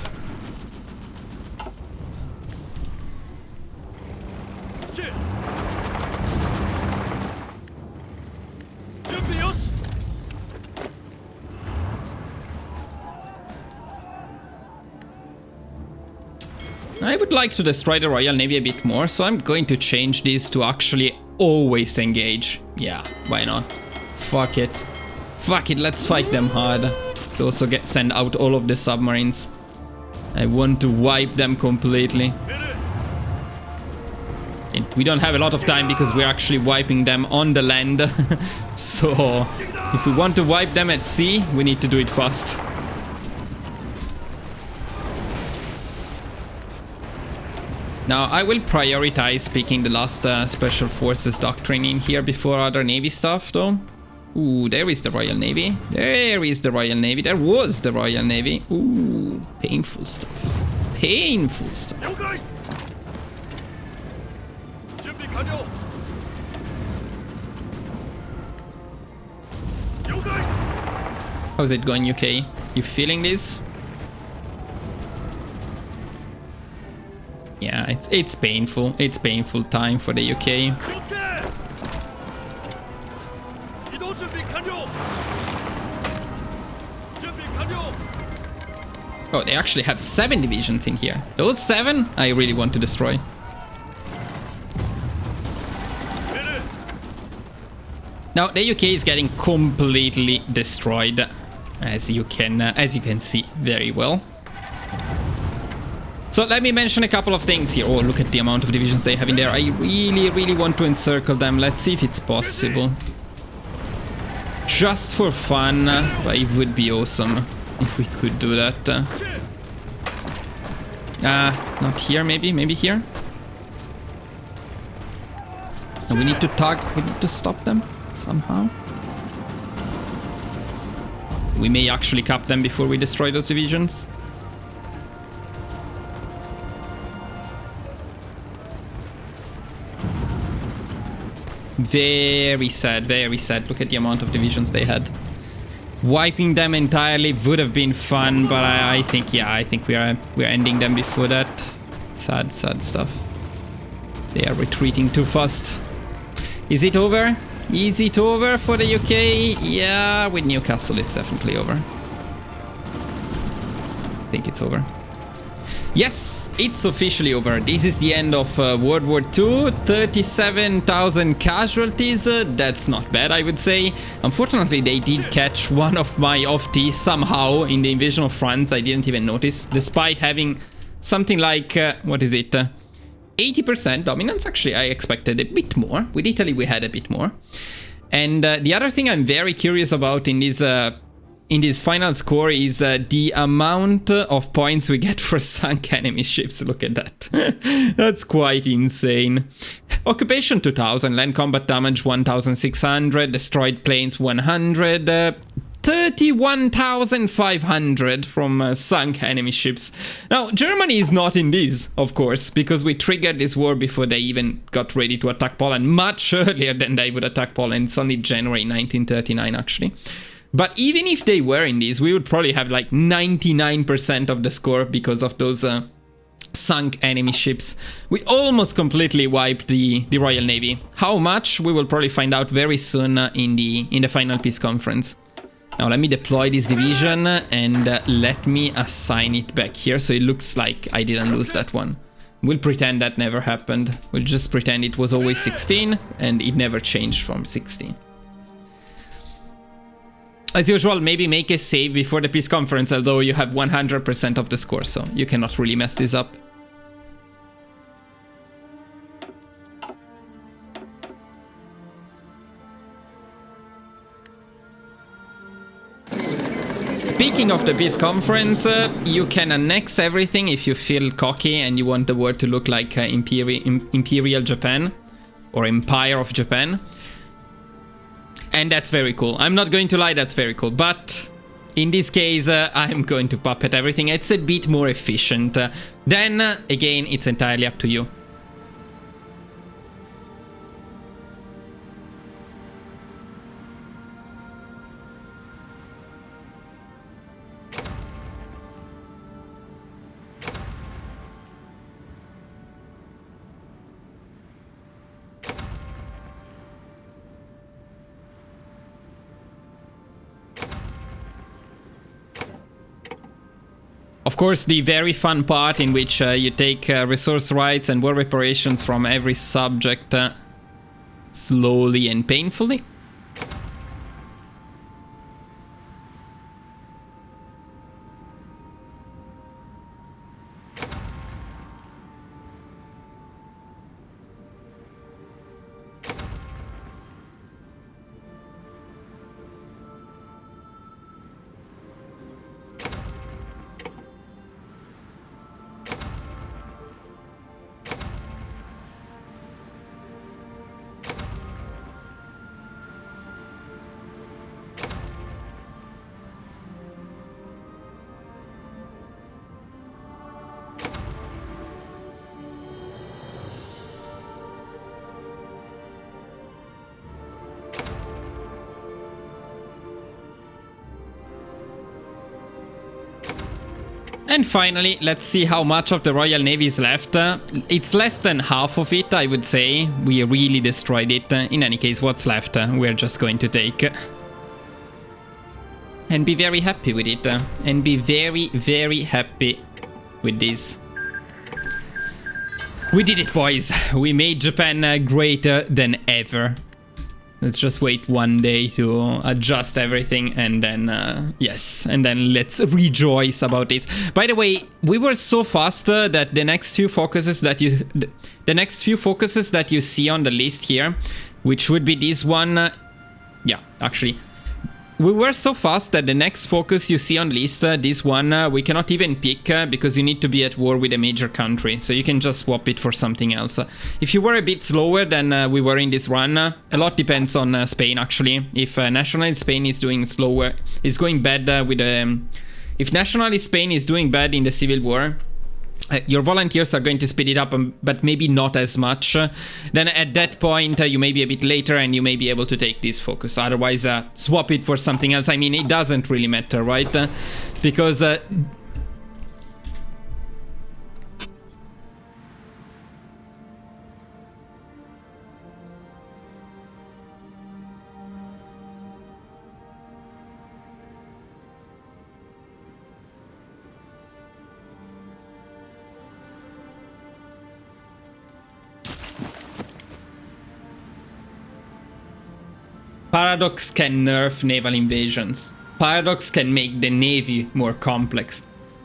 I would like to destroy the Royal Navy a bit more, so I'm going to change this to actually always engage. Yeah, why not? Fuck it. Fuck it, let's fight them hard. Let's also send out all of the submarines. I want to wipe them completely. And we don't have a lot of time because we're actually wiping them on the land. So, if we want to wipe them at sea, we need to do it fast. Now, I will prioritize picking the last Special Forces doctrine in here before other Navy stuff, though. Ooh, there is the Royal Navy. There is the Royal Navy. There was the Royal Navy. Ooh, painful stuff. Painful stuff. How's it going, UK? You feeling this? Yeah, it's painful. It's painful time for the UK. Oh, they actually have 7 divisions in here. Those 7, I really want to destroy. Now the UK is getting completely destroyed, as you can see very well. So let me mention a couple of things here. Oh, look at the amount of divisions they have in there. I really want to encircle them. Let's see if it's possible. Just for fun, but it would be awesome if we could do that. Not here, maybe here. And we need to stop them somehow. We may actually cap them before we destroy those divisions. Very sad, very sad. Look at the amount of divisions they had. Wiping them entirely would have been fun, but I think we're ending them before that. Sad stuff. They are retreating too fast. Is it over? Is it over for the UK? Yeah, with Newcastle it's definitely over. I think it's over. Yes, it's officially over. This is the end of World War II. 37,000 casualties. That's not bad, I would say. Unfortunately, they did catch one of my off-T somehow in the invasion of France. I didn't even notice, despite having something like, 80% dominance. Actually, I expected a bit more. With Italy, we had a bit more. And the other thing I'm very curious about in this final score is the amount of points we get for sunk enemy ships. Look at that. That's quite insane. Occupation 2000, land combat damage 1600, destroyed planes 100, 31,500 from sunk enemy ships. Now, Germany is not in this, of course, because we triggered this war before they even got ready to attack Poland, much earlier than they would attack Poland. It's only January 1939, actually. But even if they were in this, we would probably have like 99% of the score because of those sunk enemy ships. We almost completely wiped the Royal Navy. How much? We will probably find out very soon in the final peace conference. Now let me deploy this division and let me assign it back here so it looks like I didn't lose that one. We'll pretend that never happened. We'll just pretend it was always 16 and it never changed from 16. As usual, maybe make a save before the peace conference, although you have 100% of the score, so you cannot really mess this up. Speaking of the peace conference, you can annex everything if you feel cocky and you want the world to look like Imperial Japan or Empire of Japan. And that's very cool. I'm not going to lie, that's very cool. But in this case, I'm going to puppet everything. It's a bit more efficient. Then, again, it's entirely up to you. Of course, the very fun part in which you take resource rights and war reparations from every subject slowly and painfully. And finally, let's see how much of the Royal Navy is left. It's less than half of it, I would say. We really destroyed it. In any case, what's left, we're just going to take. And be very happy with it. And be very, very happy with this. We did it, boys. We made Japan greater than ever. Let's just wait one day to adjust everything and then, yes, and then let's rejoice about this. By the way, we were so fast that the next few focuses that you see on the list here, which would be this one, yeah, actually, we were so fast that the next focus you see on the list, this one, we cannot even pick because you need to be at war with a major country. So you can just swap it for something else. If you were a bit slower than we were in this run, a lot depends on Spain actually. If national Spain is doing slower, is going bad with if national Spain is doing bad in the civil war, your volunteers are going to speed it up, but maybe not as much. Then at that point, you may be a bit later and you may be able to take this focus. Otherwise, swap it for something else. I mean, it doesn't really matter, right? Because... Paradox can nerf naval invasions. Paradox can make the navy more complex.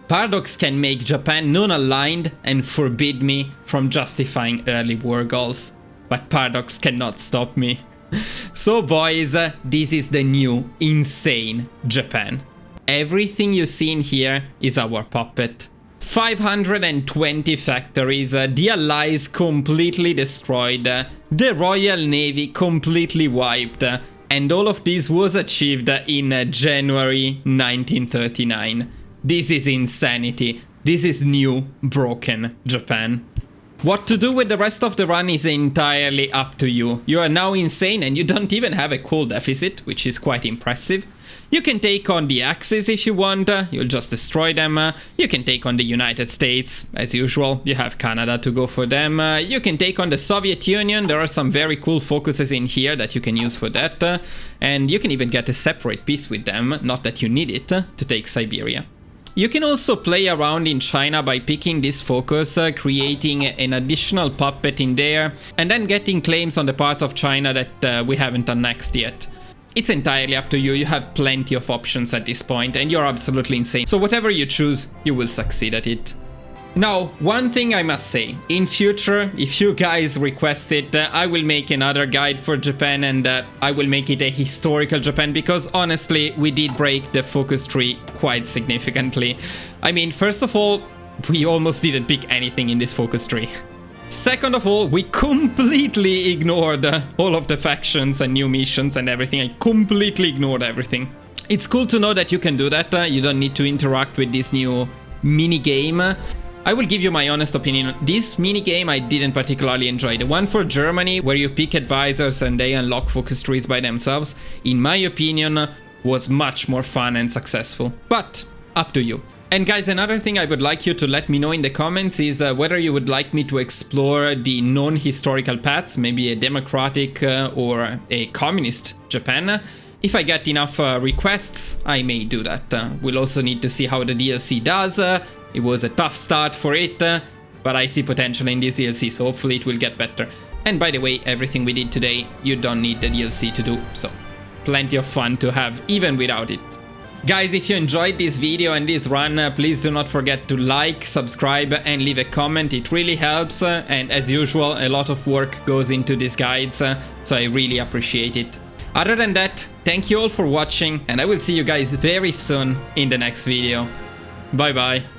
Paradox can make Japan non-aligned and forbid me from justifying early war goals. But Paradox cannot stop me. So boys, this is the new insane Japan. Everything you see in here is our puppet. 520 factories, the allies completely destroyed, the Royal Navy completely wiped, And all of this was achieved in January 1939. This is insanity. This is new, broken Japan. What to do with the rest of the run is entirely up to you. You are now insane and you don't even have a coal deficit, which is quite impressive. You can take on the Axis if you want, you'll just destroy them. You can take on the United States, as usual, you have Canada to go for them. You can take on the Soviet Union, there are some very cool focuses in here that you can use for that. And you can even get a separate peace with them, not that you need it, to take Siberia. You can also play around in China by picking this focus, creating an additional puppet in there, and then getting claims on the parts of China that we haven't annexed yet. It's entirely up to you, you have plenty of options at this point, and you're absolutely insane. So whatever you choose, you will succeed at it. Now, one thing I must say, in future, if you guys request it, I will make another guide for Japan, and I will make it a historical Japan, because honestly, we did break the focus tree quite significantly. I mean, first of all, we almost didn't pick anything in this focus tree. Second of all, we completely ignored all of the factions and new missions and everything. I completely ignored everything. It's cool to know that you can do that, you don't need to interact with this new mini-game. I will give you my honest opinion. This mini-game I didn't particularly enjoy. The one for Germany, where you pick advisors and they unlock focus trees by themselves, in my opinion, was much more fun and successful. But, up to you. And guys, another thing I would like you to let me know in the comments is whether you would like me to explore the non-historical paths, maybe a democratic or a communist Japan. If I get enough requests, I may do that. We'll also need to see how the DLC does. It was a tough start for it, but I see potential in this DLC, so hopefully it will get better. And by the way, everything we did today, you don't need the DLC to do, so plenty of fun to have even without it. Guys, if you enjoyed this video and this run, please do not forget to like, subscribe and leave a comment. It really helps, and as usual, a lot of work goes into these guides, so I really appreciate it. Other than that, thank you all for watching, and I will see you guys very soon in the next video. Bye bye.